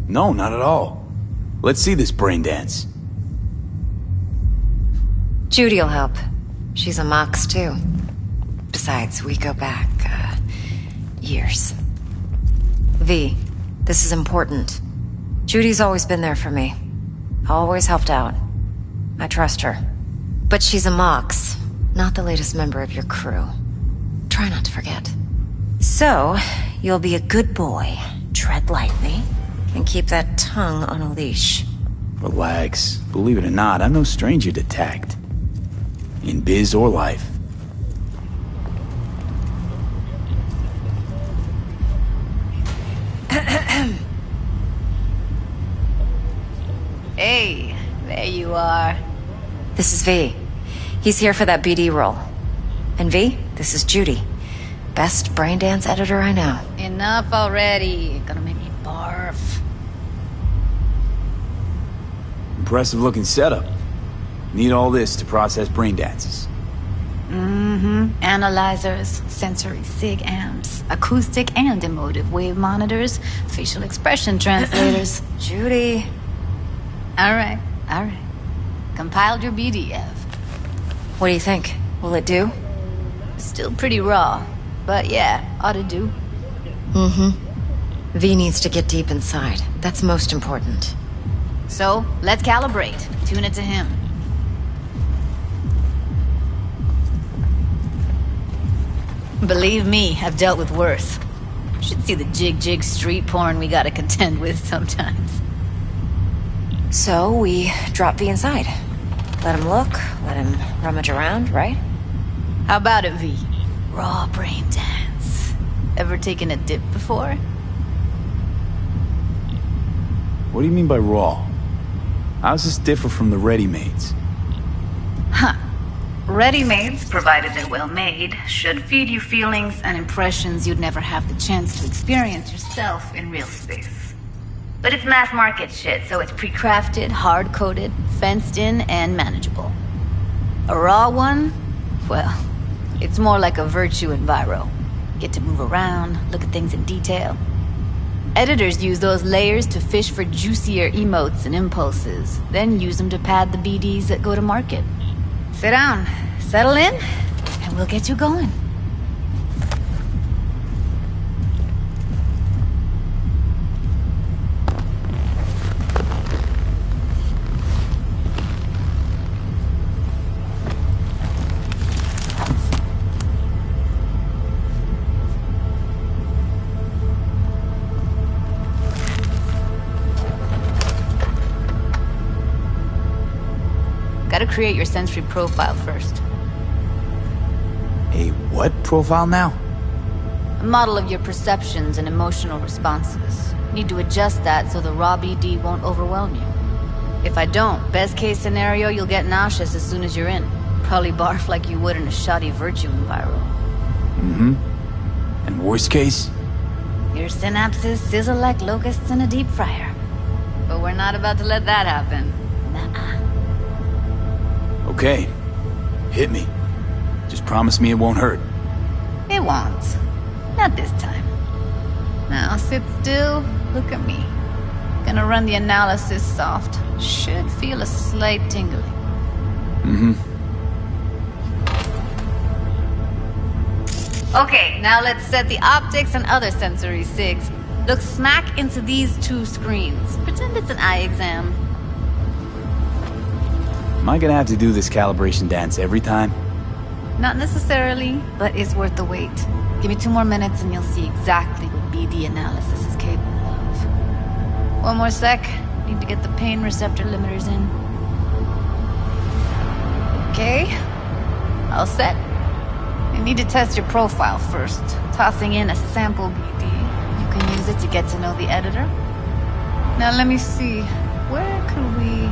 No, not at all. Let's see this brain dance. Judy'll help. She's a Mox, too. Besides, we go back, years. V, this is important. Judy's always been there for me. Always helped out. I trust her. But she's a Mox, not the latest member of your crew. Try not to forget. So, you'll be a good boy, tread lightly, and keep that tongue on a leash. Relax. Believe it or not, I'm no stranger to tact. In biz or life. Hey, there you are. This is V. He's here for that BD role. And V, this is Judy. Best brain dance editor I know. Enough already. Gonna make me barf. Impressive looking setup. Need all this to process brain dances. Mm-hmm. Analyzers, sensory sig amps, acoustic and emotive wave monitors, facial expression translators. Judy. Alright. Compiled your BDF. What do you think? Will it do? Still pretty raw, but yeah, ought to do. Mm-hmm. V needs to get deep inside. That's most important. So, let's calibrate. Tune it to him. Believe me, I've dealt with worse. Should see the jig street porn we gotta contend with sometimes. So, we drop V inside. Let him look, let him rummage around, right? How about it, V? Raw brain dance. Ever taken a dip before? What do you mean by raw? How's this differ from the ready-mades? Huh. Ready-mades, provided they're well made, should feed you feelings and impressions you'd never have the chance to experience yourself in real space. But it's mass market shit, so it's pre-crafted, hard-coded, fenced in, and manageable. A raw one? Well, it's more like a virtue enviro. Get to move around, look at things in detail. Editors use those layers to fish for juicier emotes and impulses, then use them to pad the BDs that go to market. Sit down, settle in, and we'll get you going. Gotta create your sensory profile first. A what profile now? A model of your perceptions and emotional responses. Need to adjust that so the raw BD won't overwhelm you. If I don't, best case scenario, you'll get nauseous as soon as you're in. Probably barf like you would in a shoddy Virtue enviro. Mm-hmm. And worst case? Your synapses sizzle like locusts in a deep fryer. But we're not about to let that happen. Nuh-uh. Okay. Hit me. Just promise me it won't hurt. It won't. Not this time. Now sit still, look at me. Gonna run the analysis soft. Should feel a slight tingling. Mm-hmm. Okay, now let's set the optics and other sensory SIGs. Look smack into these two screens. Pretend it's an eye exam. Am I gonna have to do this calibration dance every time? Not necessarily, but it's worth the wait. Give me 2 more minutes and you'll see exactly what BD analysis is capable of. 1 more sec. Need to get the pain receptor limiters in. Okay. All set. I need to test your profile first. Tossing in a sample BD. You can use it to get to know the editor. Now let me see. Where could we...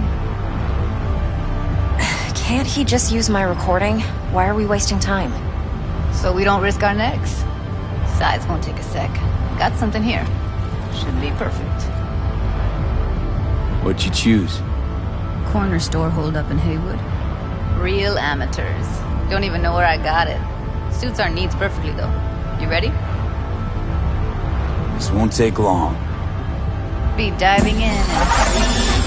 Can't he just use my recording? Why are we wasting time? So we don't risk our necks. Besides, won't take a sec. Got something here. Should be perfect. What'd you choose? Corner store holdup in Haywood. Real amateurs. Don't even know where I got it. Suits our needs perfectly, though. You ready? This won't take long. Be diving in and...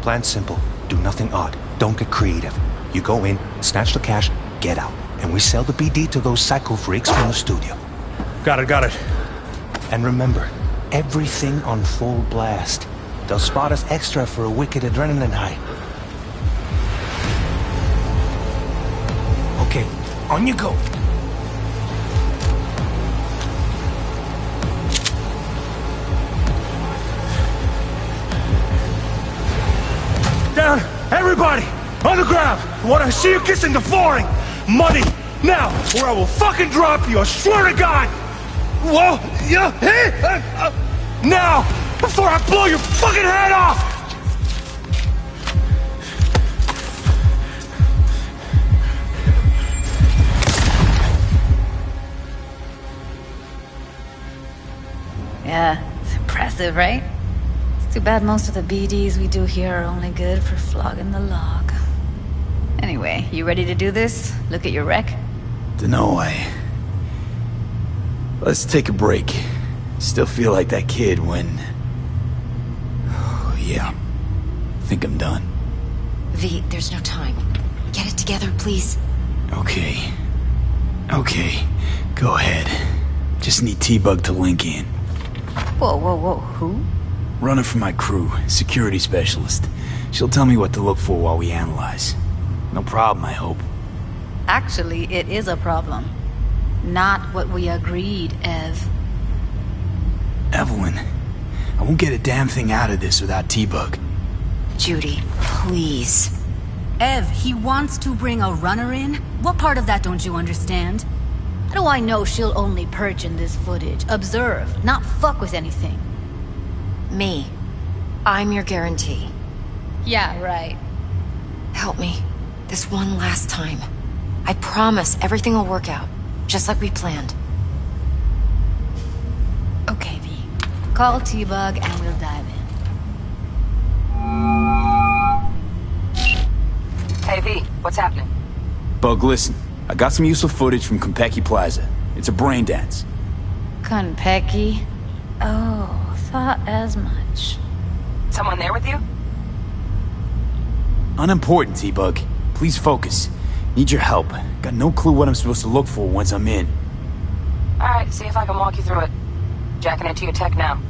Plan simple. Do nothing odd. Don't get creative. You go in, snatch the cash, get out. And we sell the BD to those psycho freaks from the studio. Got it. And remember, everything on full blast. They'll spot us extra for a wicked adrenaline high. Okay, on you go. Down! Everybody! On the ground! I want to see you kissing the flooring! Money! Now! Or I will fucking drop you! I swear to God! Whoa! Yeah! Hey! Now! Before I blow your fucking head off! Yeah, it's impressive, right? It's too bad most of the BDs we do here are only good for flogging the log. Anyway, you ready to do this? Look at your rec? Dunno, Let's take a break. Still feel like that kid when... Oh, yeah. Think I'm done. V, there's no time. Get it together, please. Okay. Go ahead. Just need T-Bug to link in. Whoa. Who? Runner for my crew, security specialist. She'll tell me what to look for while we analyze. No problem, I hope. Actually, it is a problem. Not what we agreed, Ev. Evelyn, I won't get a damn thing out of this without T-Bug. Judy, please. Ev, he wants to bring a runner in? What part of that don't you understand? How do I know she'll only perch in this footage? Observe, not fuck with anything. Me. I'm your guarantee. Yeah, right. Help me. This one last time. I promise everything will work out. Just like we planned. Okay, V. Call T-Bug and we'll dive in. Hey, V. What's happening? Bug, listen. I got some useful footage from Konpeki Plaza. It's a brain dance. Konpeki? Oh, thought as much. Someone there with you? Unimportant, T-Bug. Please focus. Need your help. Got no clue what I'm supposed to look for once I'm in. Alright, see if I can walk you through it. Jacking into your tech now.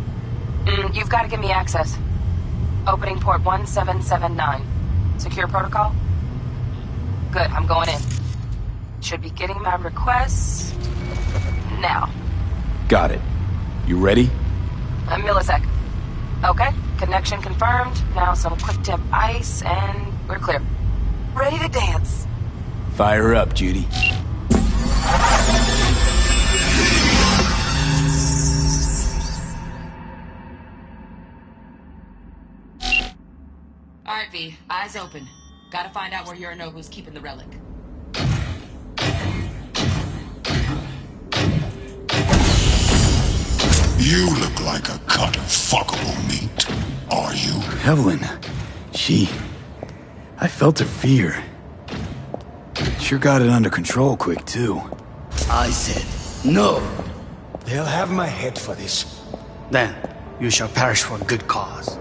You've got to give me access. Opening port 1779. Secure protocol? Good, I'm going in. Should be getting my requests... now. Got it. You ready? A millisec. Okay, connection confirmed. Now some quick tip ice, and we're clear. Ready to dance. Fire her up, Judy. Alright, V. Eyes open. Gotta find out where Yorinobu's keeping the relic. You look like a cut of fuckable meat. Are you? Evelyn. I felt her fear. Sure got it under control quick, too. I said, no. They'll have my head for this. Then, you shall perish for a good cause.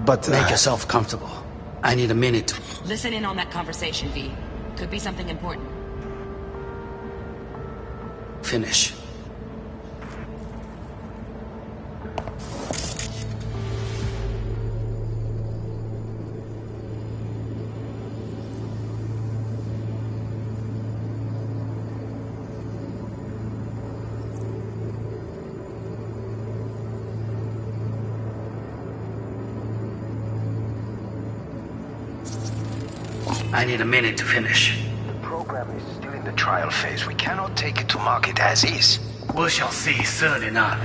But make yourself comfortable. I need a minute to... Listen in on that conversation, V. Could be something important. finish. I need a minute to finish. The program is still in the trial phase. We cannot take it to market as is. We shall see soon enough.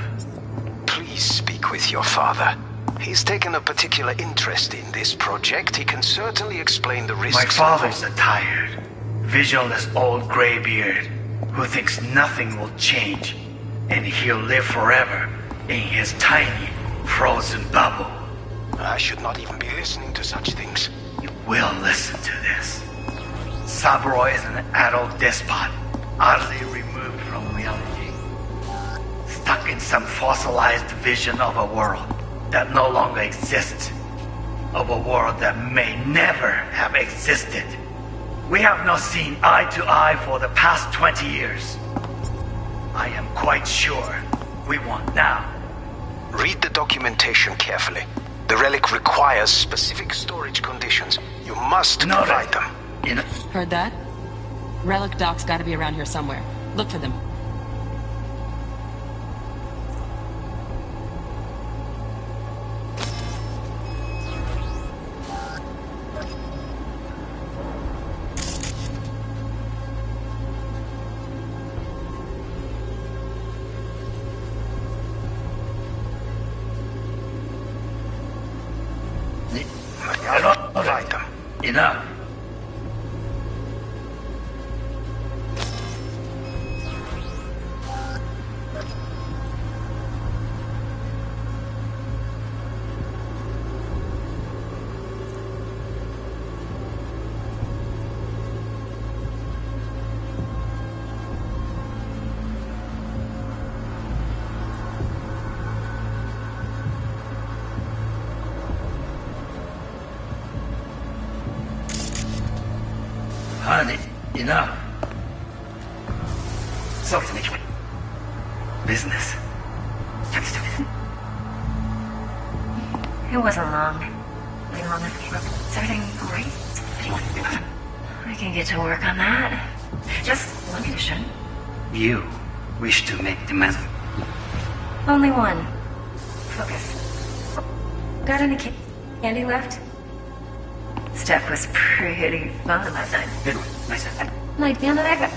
Please speak with your father. He's taken a particular interest in this project. He can certainly explain the risks. My father's a tired, visionless old graybeard who thinks nothing will change, and he'll live forever in his tiny, frozen bubble. I should not even be listening to such things. Will listen to this. Saburo is an adult despot, utterly removed from reality. Stuck in some fossilized vision of a world that no longer exists. Of a world that may never have existed. We have not seen eye to eye for the past 20 years. I am quite sure we want now. Read the documentation carefully. The relic requires specific storage conditions. You must provide them. Heard that? Relic doc's gotta be around here somewhere. Look for them. Provide them. Enough. Honey, enough. Sorry to make you wait. Business. Let's do it. It wasn't long. Later on, is everything alright? I can get to work on that. Just one condition. You wish to make demands. Only one. Focus. Got any candy left? Steph was pretty fun last night. Good one. Nice. Might be on the back.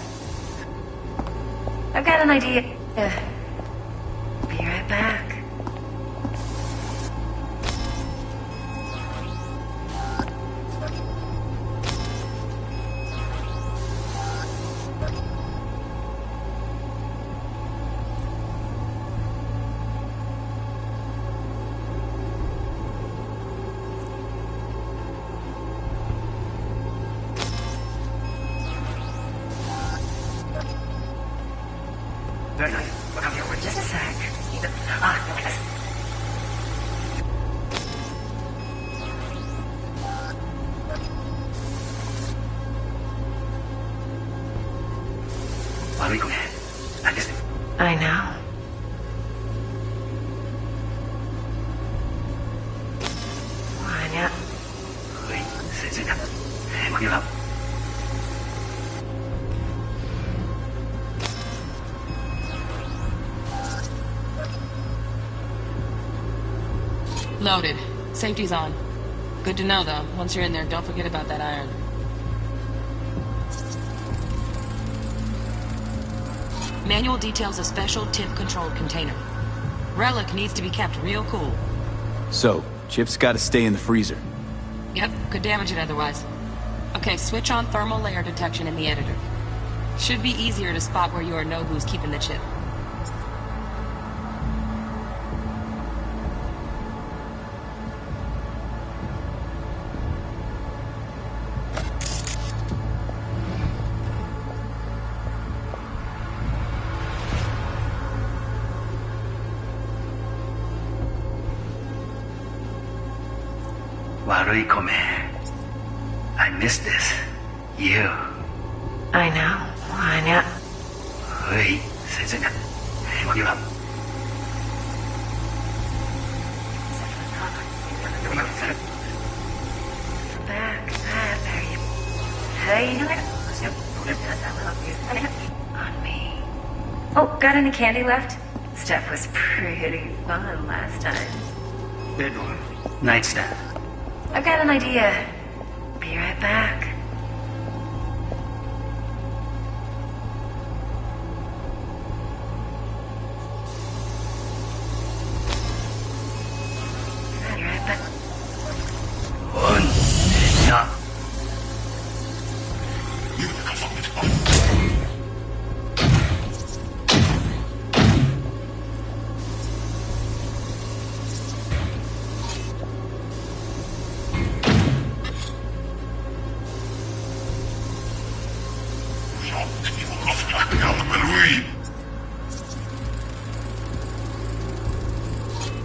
I've got an idea. Be right back. Very nice. Look, I'm here with Just a sec. Look at this. Why don't we go ahead? Like this. I know. Why Wait, sit down. Look you up. Loaded. Safety's on. Good to know, though. Once you're in there, don't forget about that iron. Manual details a special temp-controlled container. Relic needs to be kept real cool. So, Chip's gotta stay in the freezer. Yep, could damage it otherwise. Okay, switch on thermal layer detection in the editor. Should be easier to spot where Yorinobu's keeping the chip. Warui-kome. I miss this. You. I know. Ui, 세상에. You up. Back. Hey, you know what? On me. Oh, got any candy left? Stuff was pretty fun last time. Bedroom. Nightstand. I've got an idea. Be right back.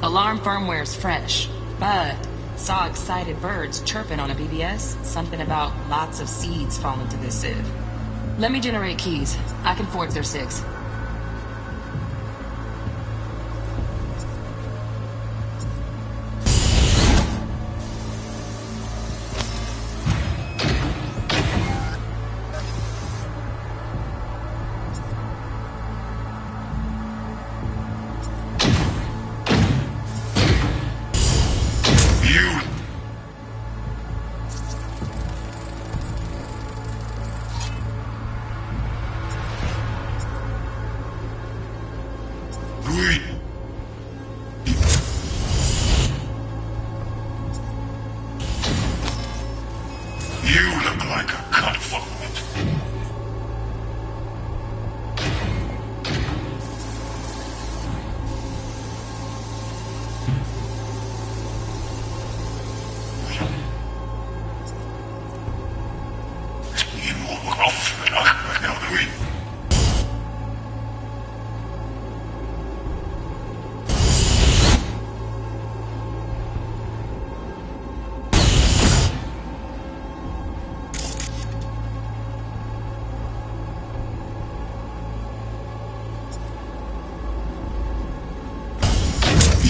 Alarm firmware's fresh, but saw excited birds chirping on a BBS. Something about lots of seeds falling to this sieve. Let me generate keys. I can forge their SIGs.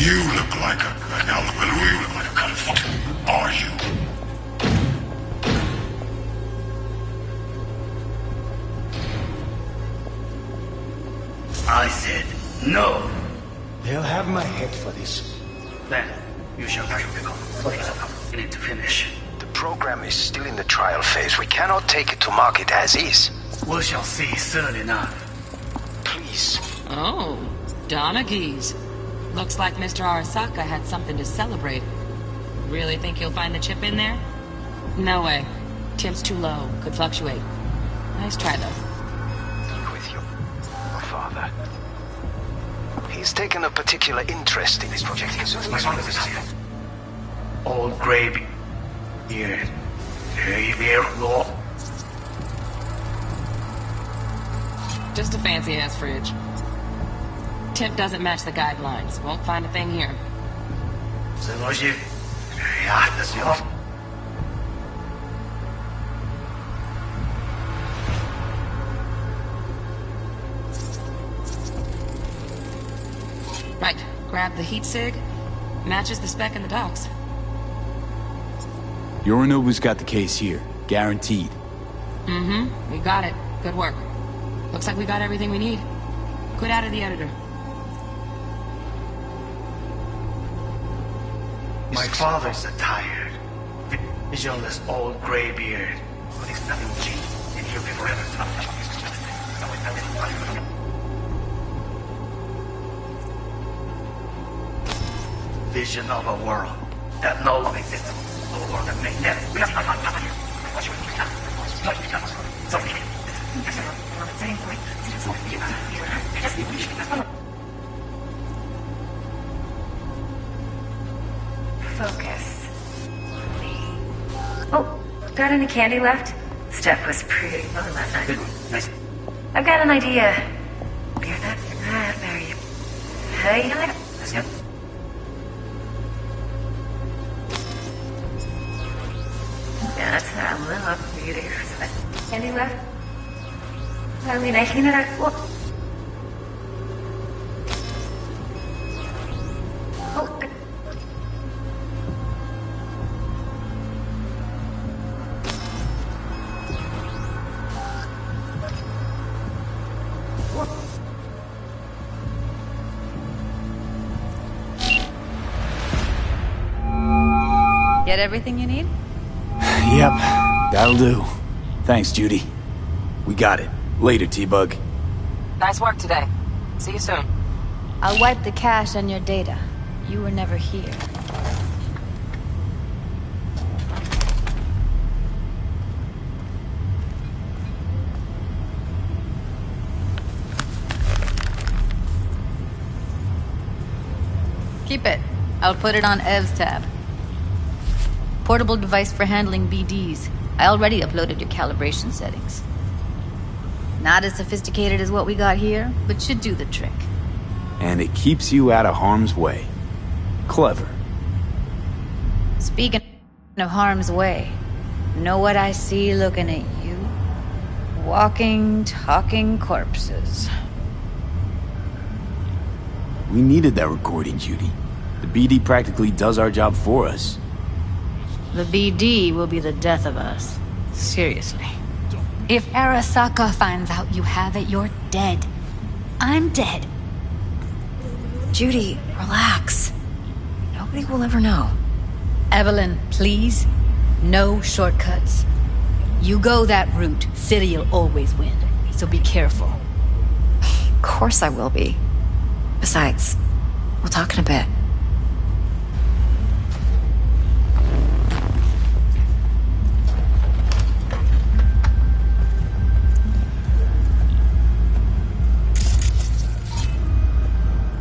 You look like a cunt. Are you? I said no. They'll have my head for this. Then you shall have to go. You need to finish. The program is still in the trial phase. We cannot take it to market as is. We shall see soon enough. Please. Oh, Donaghy's. Looks like Mr. Arasaka had something to celebrate. Really think you'll find the chip in there? No way. Temp's too low. Could fluctuate. Nice try, though. With your father. He's taken a particular interest in this project. Old gray beard. Gray beard law. Just a fancy-ass fridge. Temp doesn't match the guidelines. Won't find a thing here. Right. Grab the heat sig. Matches the spec in the docks. Yorinobu's got the case here. Guaranteed. Mm-hmm. We got it. Good work. Looks like we got everything we need. Quit out of the editor. My father's a tired, visionless old gray beard. Who thinks nothing will change and he'll be forever. vision of a world that no longer exists, or that may never. Focus. Oh, got any candy left? Steph was pretty fun that night. Nice. I've got an idea. Hear that? Ah, there you. Hey, let's go. That's that little beauty. Candy left? I mean, I think that I... Whoa. Oh. Get everything you need? Yep, that'll do. Thanks, Judy. We got it. Later, T-Bug. Nice work today. See you soon. I'll wipe the cache on your data. You were never here. Keep it. I'll put it on Ev's tab. Portable device for handling BDs. I already uploaded your calibration settings. Not as sophisticated as what we got here, but should do the trick. And it keeps you out of harm's way. Clever. Speaking of harm's way, know what I see looking at you? Walking, talking corpses. We needed that recording, Judy. The BD practically does our job for us. The BD will be the death of us. Seriously. If Arasaka finds out you have it, you're dead. I'm dead. Judy, relax. Nobody will ever know. Evelyn, please. No shortcuts. You go that route, City'll always win. So be careful. Of course I will be. Besides, we'll talk in a bit.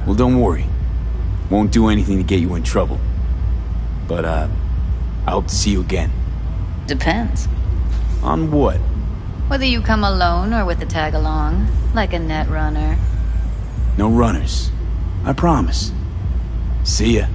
Well, don't worry. Won't do anything to get you in trouble. But, I hope to see you again. Depends. On what? Whether you come alone or with the tag-along, like a net runner. No runners. I promise. See ya.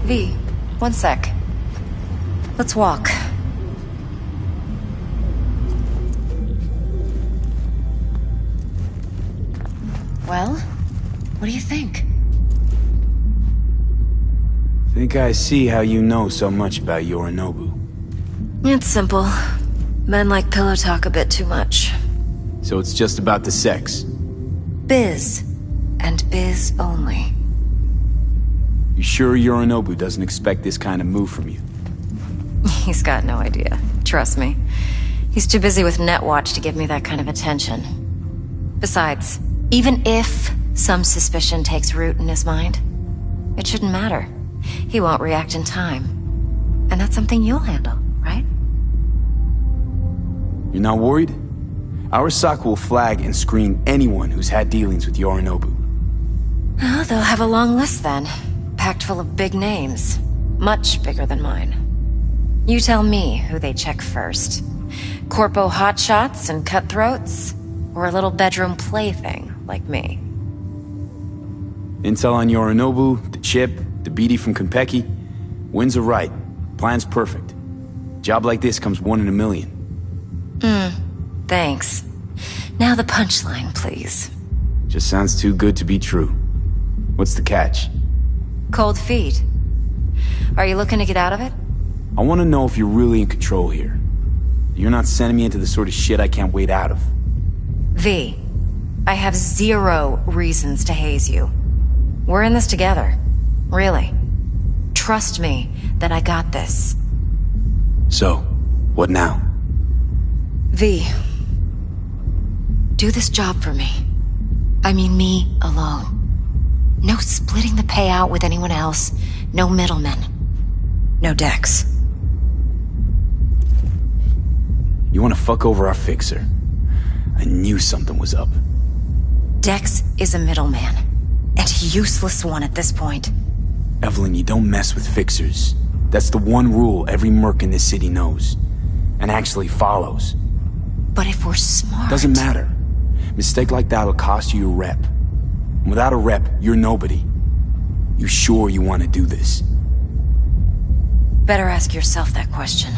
V, one sec. Let's walk. Well, what do you think? Think I see how you know so much about Yorinobu. It's simple. Men like pillow talk a bit too much. So it's just about the sex? Biz. And biz only. You sure Yorinobu doesn't expect this kind of move from you? He's got no idea. Trust me. He's too busy with Netwatch to give me that kind of attention. Besides, even if some suspicion takes root in his mind, it shouldn't matter. He won't react in time. And that's something you'll handle, right? You're not worried? Arasaka will flag and screen anyone who's had dealings with Yorinobu. Well, they'll have a long list then. Packed full of big names. Much bigger than mine. You tell me who they check first. Corpo hotshots and cutthroats? Or a little bedroom plaything like me? Intel on Yorinobu, the chip, the BD from Konpeki. Winds are right. Plan's perfect. Job like this comes 1 in a million. Thanks. Now the punchline, please. Just sounds too good to be true. What's the catch? Cold feet. Are you looking to get out of it? I want to know if you're really in control here. You're not sending me into the sort of shit I can't wait out of. V, I have 0 reasons to haze you. We're in this together. Really. Trust me that I got this. So, what now? V, do this job for me. I mean me alone. No splitting the payout with anyone else. No middlemen. No Dex. You want to fuck over our fixer? I knew something was up. Dex is a middleman. And a useless one at this point. Evelyn, you don't mess with fixers. That's the one rule every merc in this city knows. And actually follows. But if we're smart... Doesn't matter. Mistake like that'll cost you your rep. And without a rep, you're nobody. You sure you want to do this? Better ask yourself that question.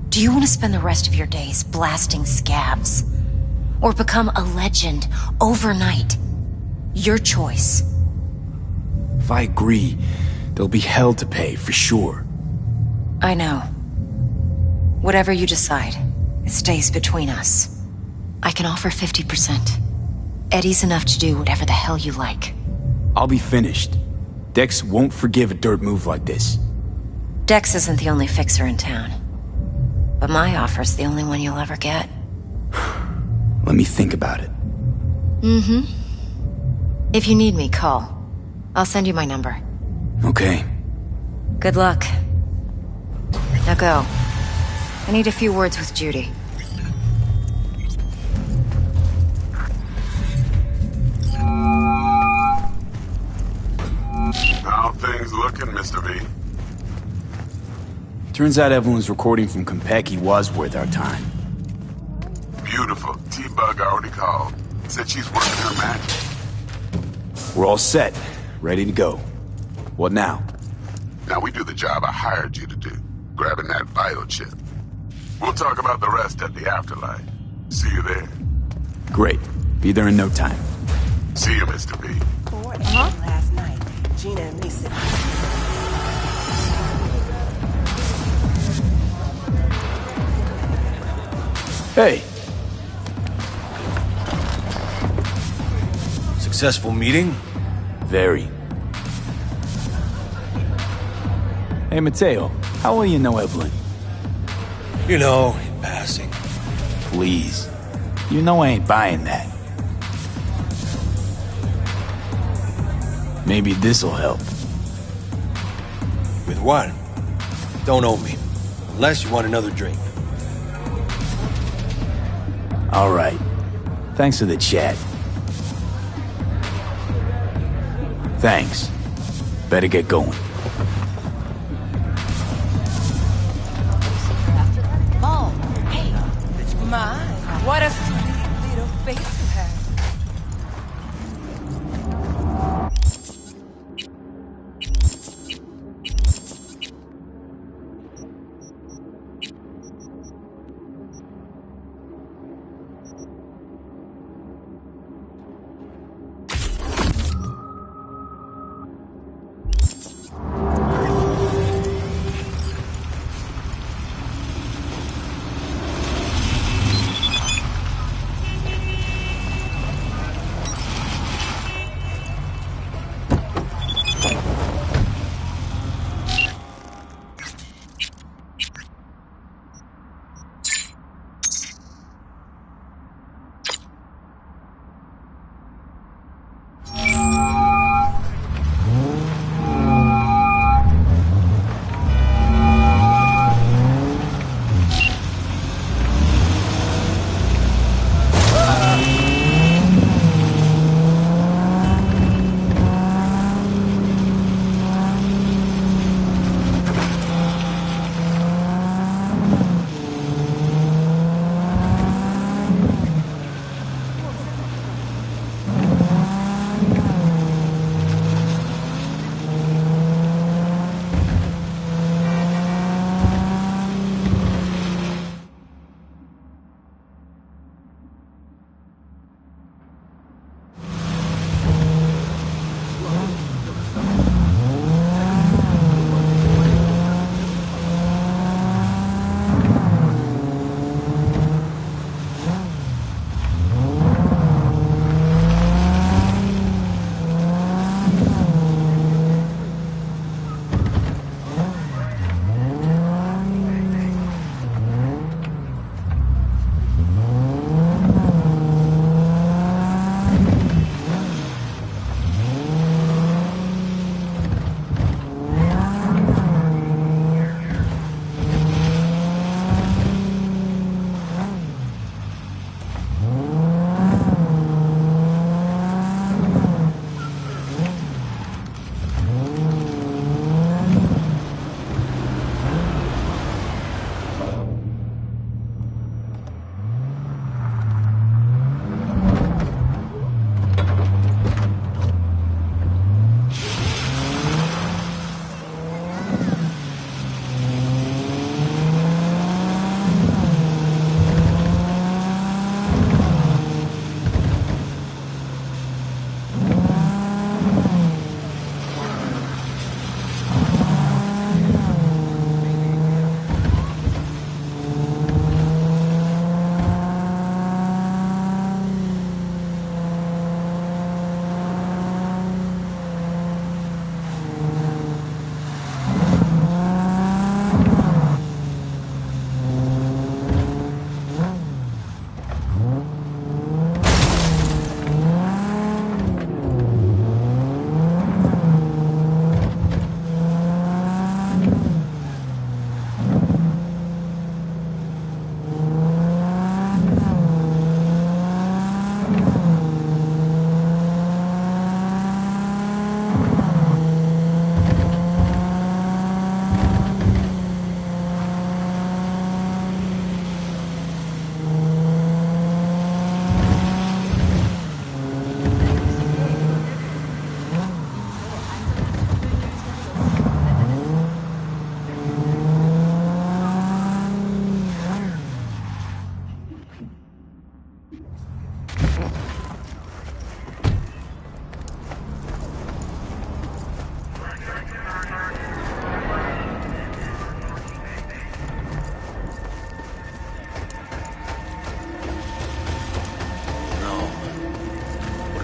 Do you want to spend the rest of your days blasting scabs? Or become a legend overnight? Your choice. If I agree, there'll be hell to pay, for sure. I know. Whatever you decide, it stays between us. I can offer 50%. Eddie's enough to do whatever the hell you like. I'll be finished. Dex won't forgive a dirt move like this. Dex isn't the only fixer in town. But my offer's the only one you'll ever get. Let me think about it. Mm-hmm. If you need me, call. I'll send you my number. Okay. Good luck. Now go. I need a few words with Judy. How things looking, Mr. V? Turns out Evelyn's recording from Konpeki was worth our time. Beautiful. T-Bug already called. Said she's working her magic. We're all set. Ready to go. What now? Now we do the job I hired you to do. Grabbing that vital chip. We'll talk about the rest at the afterlife. See you there. Great. Be there in no time. See you, Mr. V. Last night, Gina and me sitting. Hey. Successful meeting? Very. Hey, Mateo. How well you know Evelyn? You know, in passing. Please. You know I ain't buying that. Maybe this'll help. With what? Don't owe me. Unless you want another drink. All right. Thanks for the chat. Thanks. Better get going. Oh, hey. My, what a sweet little face you have.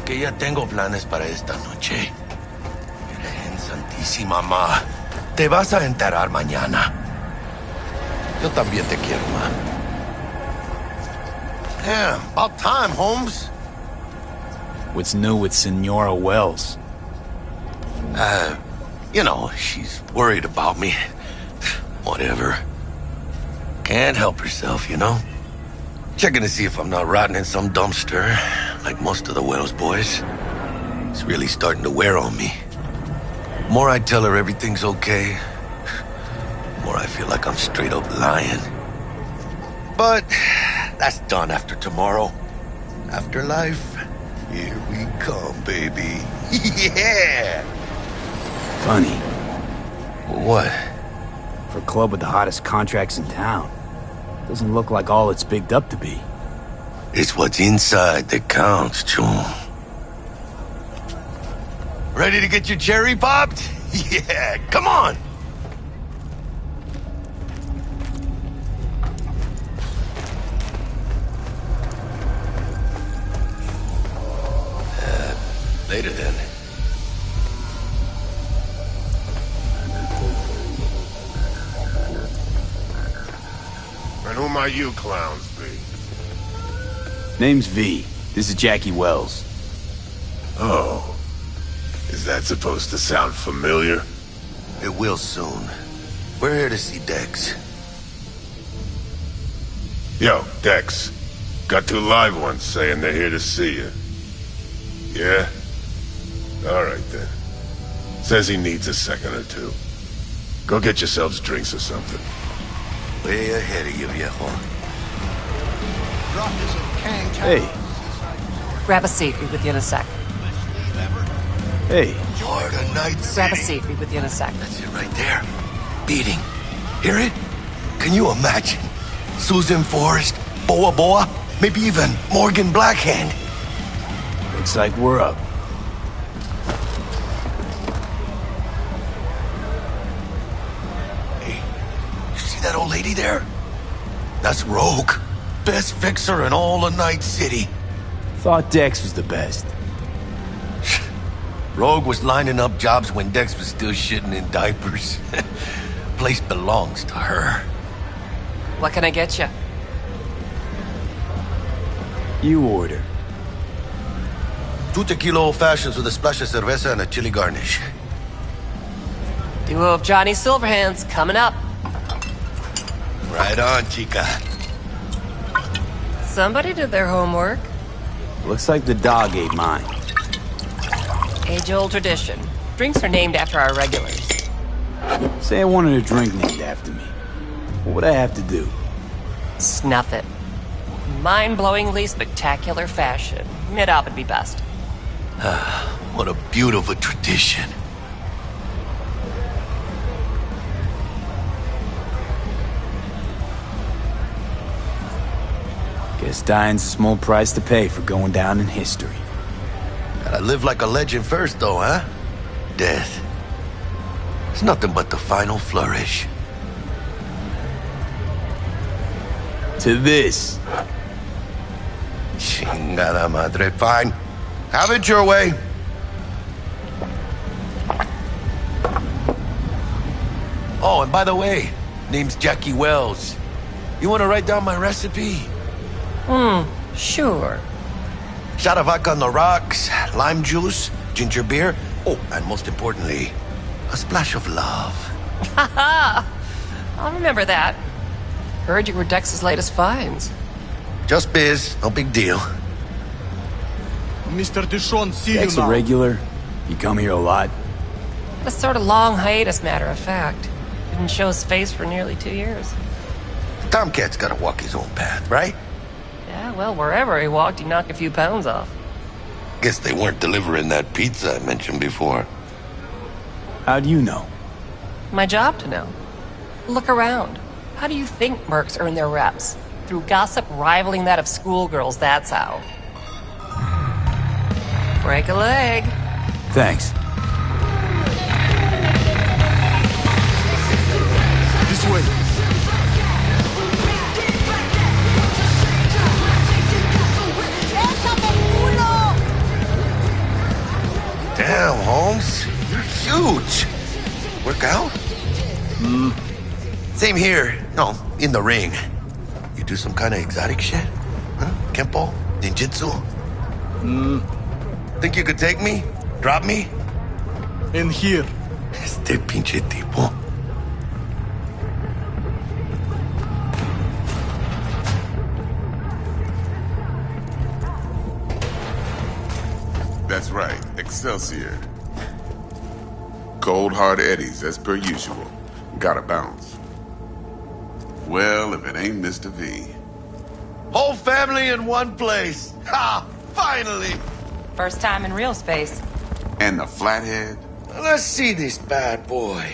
que ya tengo planes para esta noche. Virgen Santísima, ma. Te vas a enterar mañana. Yo también te quiero, ma. Yeah, about time, Holmes. What's new with Senora Wells? You know, she's worried about me. Whatever. Can't help herself, you know? Checking to see if I'm not rotting in some dumpster, like most of the Wells boys. It's really starting to wear on me. The more I tell her everything's okay, the more I feel like I'm straight up lying. But that's done after tomorrow. Afterlife, here we come, baby. Yeah! Funny. What? For a club with the hottest contracts in town. Doesn't look like all it's bigged up to be. It's what's inside that counts, Chum. Ready to get your cherry popped? Yeah, come on! Later then. And who might you clowns be? Name's V. This is Jackie Wells. Oh. Is that supposed to sound familiar? It will soon. We're here to see Dex. Yo, Dex. Got 2 live ones saying they're here to see you. Yeah? Alright then. Says he needs a second or 2. Go get yourselves drinks or something. Way ahead of you, viejo. Hey. Grab a seat. Be with you in a sec. Hey. Florida Night City. Grab a seat. Be with you in a sec. That's it right there. Beating. Hear it? Can you imagine? Susan Forrest, Boa Boa, maybe even Morgan Blackhand. Looks like we're up. Hey, you see that old lady there? That's Rogue. Best fixer in all of Night City. Thought Dex was the best. Rogue was lining up jobs when Dex was still shitting in diapers. Place belongs to her. What can I get you? You order. 2 tequila old fashions with a splash of cerveza and a chili garnish. Duo of Johnny Silverhands coming up. Right on, chica. Somebody did their homework. Looks like the dog ate mine. Age-old tradition. Drinks are named after our regulars. Say I wanted a drink named after me. What would I have to do? Snuff it. Mind-blowingly spectacular fashion. Mid-op would be best. What a beautiful tradition. Guess dying's a small price to pay for going down in history. Gotta live like a legend first, though, huh? Death. It's nothing but the final flourish. To this. Chingada madre. Fine. Have it your way. Oh, and by the way, name's Jackie Wells. You want to write down my recipe? Sure. Shot of vodka on the rocks, lime juice, ginger beer. Oh, and most importantly, a splash of love. Haha! I'll remember that. Heard you were Dex's latest finds. Just biz, no big deal. Mr. Dishon, see you Dex a now. regular? You come here a lot? A sort of long hiatus, matter of fact. Didn't show his face for nearly 2 years. Tomcat's gotta walk his own path, right? Yeah, well, wherever he walked, he knocked a few pounds off. Guess they weren't delivering that pizza I mentioned before. How do you know? My job to know. Look around. How do you think mercs earn their reps? Through gossip rivaling that of schoolgirls, that's how. Break a leg. Thanks. This way. out? Same here. No, in the ring. You do some kind of exotic shit? Huh? Kempo? Ninjutsu? Think you could take me? Drop me? In here. Este pinche tipo. That's right, Excelsior. Cold hard eddies, as per usual. Gotta bounce. Well, if it ain't Mr. V. Whole family in one place. Ha! Finally! First time in real space. And the flathead? Let's see this bad boy.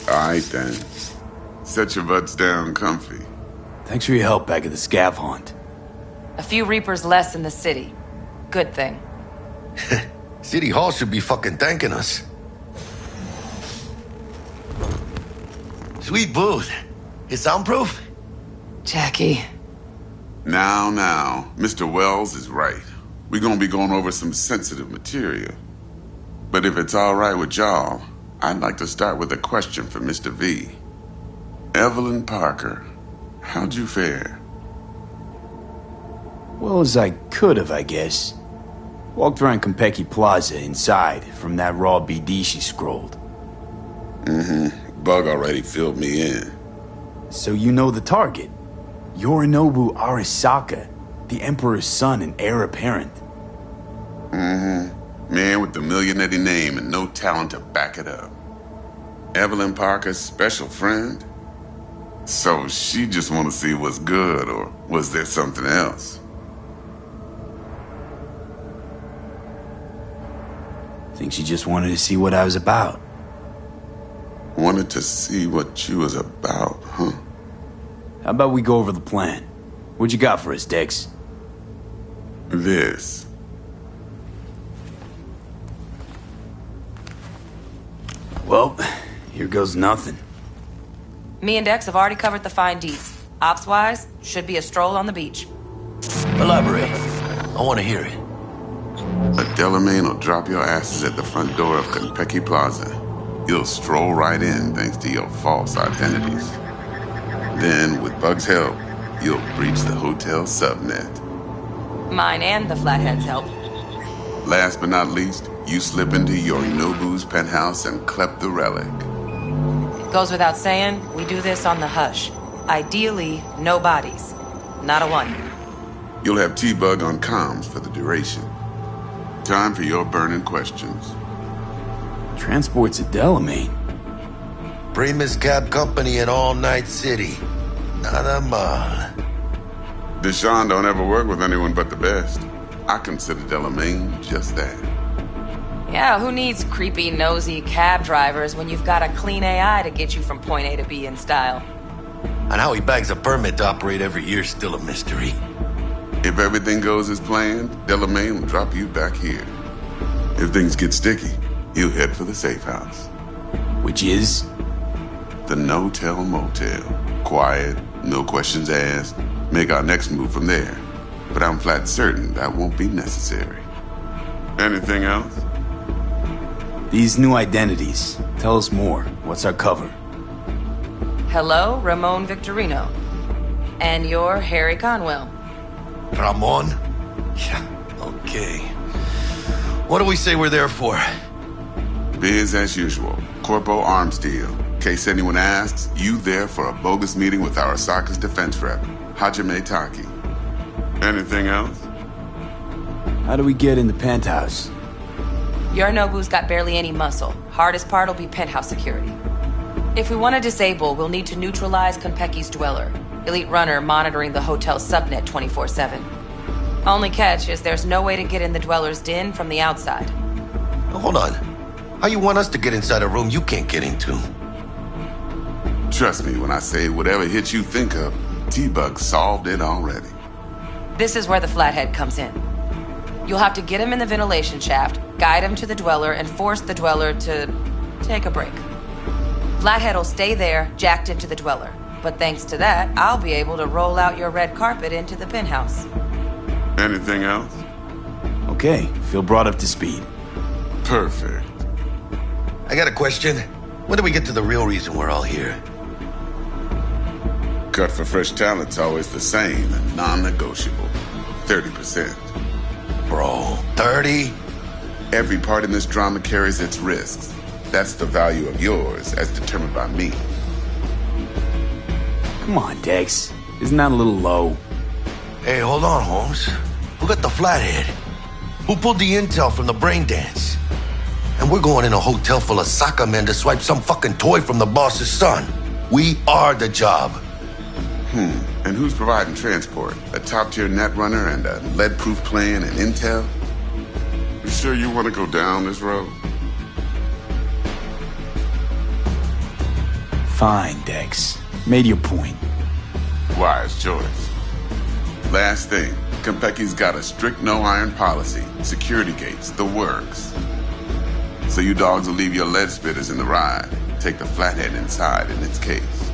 Alright then. Set your butts down comfy. Thanks for your help back at the scav haunt. A few Reapers less in the city. Good thing. City Hall should be fucking thanking us. Sweet booth. It's soundproof? Jackie. Now, Mr. Wells is right. We're gonna be going over some sensitive material. But if it's all right with y'all, I'd like to start with a question for Mr. V. Evelyn Parker, how'd you fare? Well as I could have, I guess. Walked around Konpeki Plaza inside from that raw BD she scrolled. Bug already filled me in. So you know the target. Yorinobu Arasaka, the Emperor's son and heir apparent. Man with the millionaire name and no talent to back it up. Evelyn Parker's special friend? So she just want to see what's good, or was there something else? Think she just wanted to see what I was about. Wanted to see what you was about, huh? How about we go over the plan? What you got for us, Dex? This. Well, here goes nothing. Me and Dex have already covered the fine deeds. Ops-wise, should be a stroll on the beach. Elaborate. I want to hear it. A Delamain will drop your asses at the front door of Konpeki Plaza. You'll stroll right in thanks to your false identities. Then, with Bug's help, you'll breach the hotel subnet. Mine and the Flathead's help. Last but not least, you slip into Yorinobu's penthouse and clep the relic. Goes without saying, we do this on the hush. Ideally, no bodies. Not a one. You'll have T-Bug on comms for the duration. Time for your burning questions. Transport's a Delamain. Primus Cab Company in All Night City. Nada mal. Deshaun don't ever work with anyone but the best. I consider Delamain just that. Yeah, who needs creepy, nosy cab drivers when you've got a clean AI to get you from point A to B in style? And how he bags a permit to operate every year is still a mystery. If everything goes as planned, Delamain will drop you back here. If things get sticky, he'll head for the safe house. Which is? The No-Tell Motel. Quiet, no questions asked. Make our next move from there. But I'm flat certain that won't be necessary. Anything else? These new identities. Tell us more. What's our cover? Hello, Ramon Victorino. And you're Harry Conwell. Ramon? Yeah, okay. What do we say we're there for? Biz as usual. Corpo arms deal. In case anyone asks, you there for a bogus meeting with Arasaka's defense rep, Hajime Taki. Anything else? How do we get in the penthouse? Yorinobu's got barely any muscle. Hardest part will be penthouse security. If we want to disable, we'll need to neutralize Konpeki's dweller. Elite runner monitoring the hotel subnet 24/7. Only catch is there's no way to get in the dweller's den from the outside. Hold on. How you want us to get inside a room you can't get into? Trust me when I say whatever hit you think of, T-Bug solved it already. This is where the Flathead comes in. You'll have to get him in the ventilation shaft, guide him to the dweller, and force the dweller to take a break. Flathead will stay there, jacked into the dweller. But thanks to that, I'll be able to roll out your red carpet into the penthouse. Anything else? Okay, feel brought up to speed. Perfect. I got a question. When do we get to the real reason we're all here? Cut for fresh talent's always the same and non-negotiable. 30%. Bro, 30? Every part in this drama carries its risks. That's the value of yours, as determined by me. Come on, Dex. Isn't that a little low? Hey, hold on, Holmes. Who got the flathead? Who pulled the intel from the brain dance? And we're going in a hotel full of soccer men to swipe some fucking toy from the boss's son. We are the job. And who's providing transport? A top-tier netrunner and a lead-proof plan and intel? You sure you want to go down this road? Fine, Dex. Made your point. Wise choice. Last thing, Konpeki's got a strict no-iron policy. Security gates, the works. So you dogs will leave your lead spitters in the ride. Take the flathead inside in its case.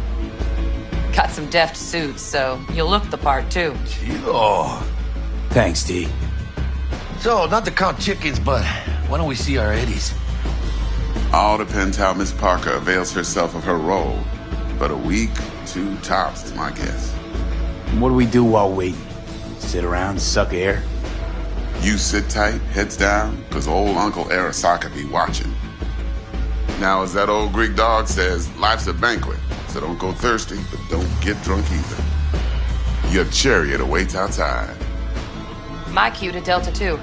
Got some deft suits, so you'll look the part, too. Chido. Thanks, T. So, not to count chickens, but why don't we see our Eddies? All depends how Miss Parker avails herself of her role. But a week, 2 tops is my guess. What do we do while waiting? Sit around, suck air? You sit tight, heads down, because old Uncle Arasaka be watching. Now, as that old Greek dog says, life's a banquet, so don't go thirsty, but don't get drunk either. Your chariot awaits outside. My cue to Delta 2.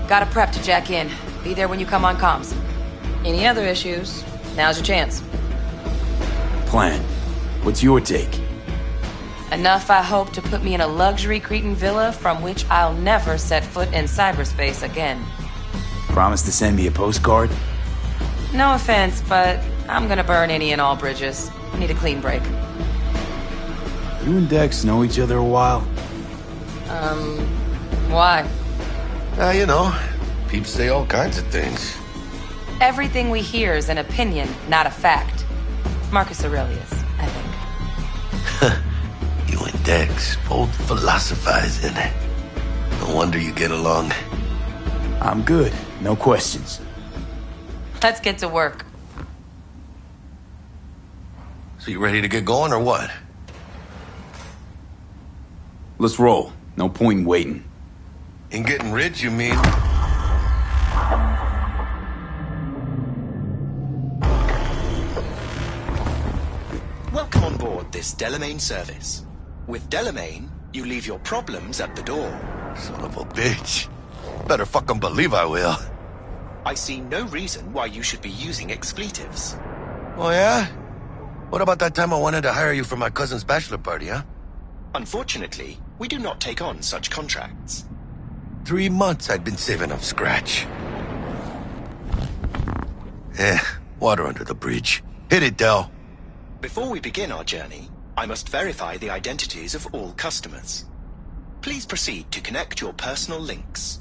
Gotta prep to jack in. Be there when you come on comms. Any other issues, now's your chance. Plan. What's your take? Enough, I hope, to put me in a luxury Cretan villa from which I'll never set foot in cyberspace again. Promise to send me a postcard? No offense, but I'm gonna burn any and all bridges. Need a clean break. You and Dex know each other a while? Why? You know, peeps say all kinds of things. Everything we hear is an opinion, not a fact. Marcus Aurelius, I think. You and Dex, both philosophizing. No wonder you get along. I'm good. No questions. Let's get to work. So you ready to get going or what? Let's roll. No point in waiting. In getting rich, you mean? Welcome on board this Delamain service. With Delamain, you leave your problems at the door. Son of a bitch. Better fucking believe I will. I see no reason why you should be using expletives. Oh, yeah? What about that time I wanted to hire you for my cousin's bachelor party, huh? Unfortunately, we do not take on such contracts. 3 months I'd been saving up scratch. Water under the bridge. Hit it, Del. Before we begin our journey, I must verify the identities of all customers. Please proceed to connect your personal links.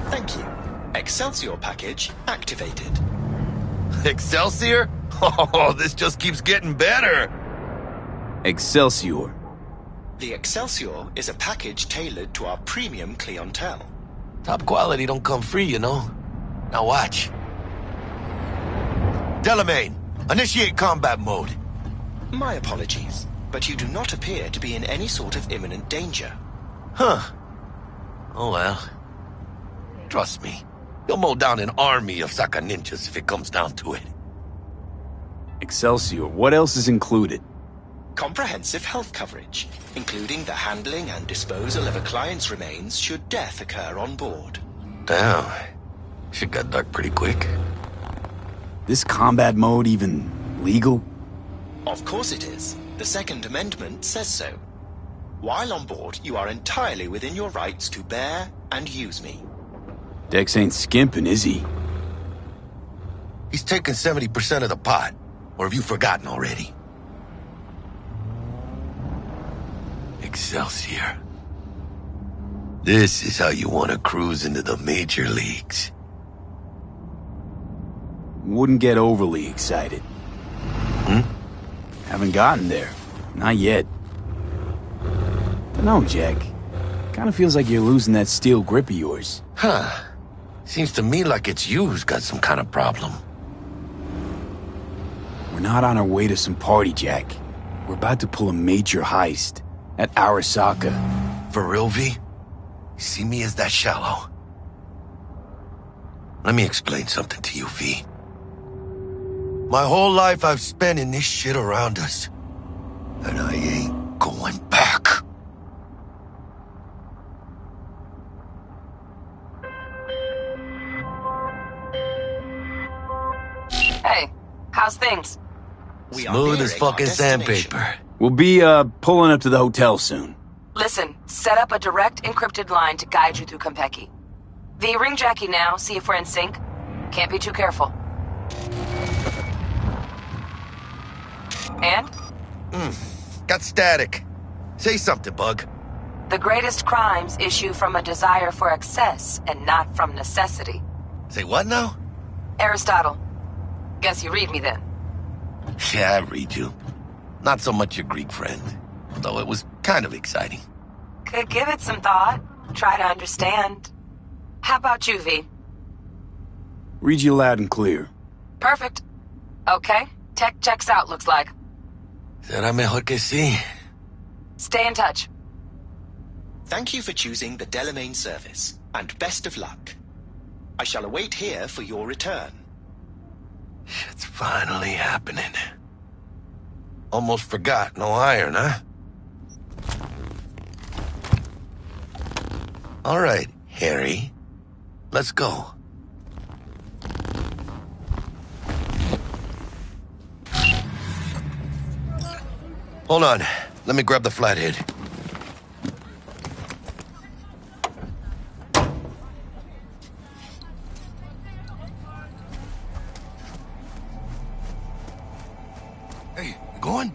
Thank you. Excelsior package activated. Excelsior? Oh, this just keeps getting better. Excelsior. The Excelsior is a package tailored to our premium clientele. Top quality don't come free, you know. Now watch. Delamain, initiate combat mode. My apologies, but you do not appear to be in any sort of imminent danger. Huh. Oh well. Trust me, you'll mow down an army of Saka ninjas if it comes down to it. Excelsior, what else is included? Comprehensive health coverage, including the handling and disposal of a client's remains should death occur on board. Damn. Shit got dark pretty quick. This combat mode even legal? Of course it is. The Second Amendment says so. While on board, you are entirely within your rights to bear and use me. Dex ain't skimping, is he? He's taking 70% of the pot. Or have you forgotten already? Excelsior. This is how you want to cruise into the major leagues. Wouldn't get overly excited. Haven't gotten there. Not yet. Dunno, Jack. Kinda feels like you're losing that steel grip of yours. Huh. Seems to me like it's you who's got some kind of problem. We're not on our way to some party, Jack. We're about to pull a major heist at Arasaka. For real, V? You see me as that shallow? Let me explain something to you, V. My whole life I've spent in this shit around us. And I ain't going back. Hey, how's things? Smooth as fucking sandpaper. We'll be, pulling up to the hotel soon. Listen, set up a direct encrypted line to guide you through Konpeki. V, ring Jackie now, see if we're in sync. Can't be too careful. And? Got static. Say something, Bug. The greatest crimes issue from a desire for excess and not from necessity. Say what now? Aristotle. Guess you read me then. Yeah, I read you. Not so much your Greek friend, though it was kind of exciting. Could give it some thought. Try to understand. How about you, V? Read you loud and clear. Perfect. Okay, tech checks out, looks like. Será mejor que sí. Stay in touch. Thank you for choosing the Delamain service, and best of luck. I shall await here for your return. Shit's finally happening. Almost forgot, no iron, huh? All right, Harry. Let's go. Hold on. Let me grab the flathead. Hey, you going?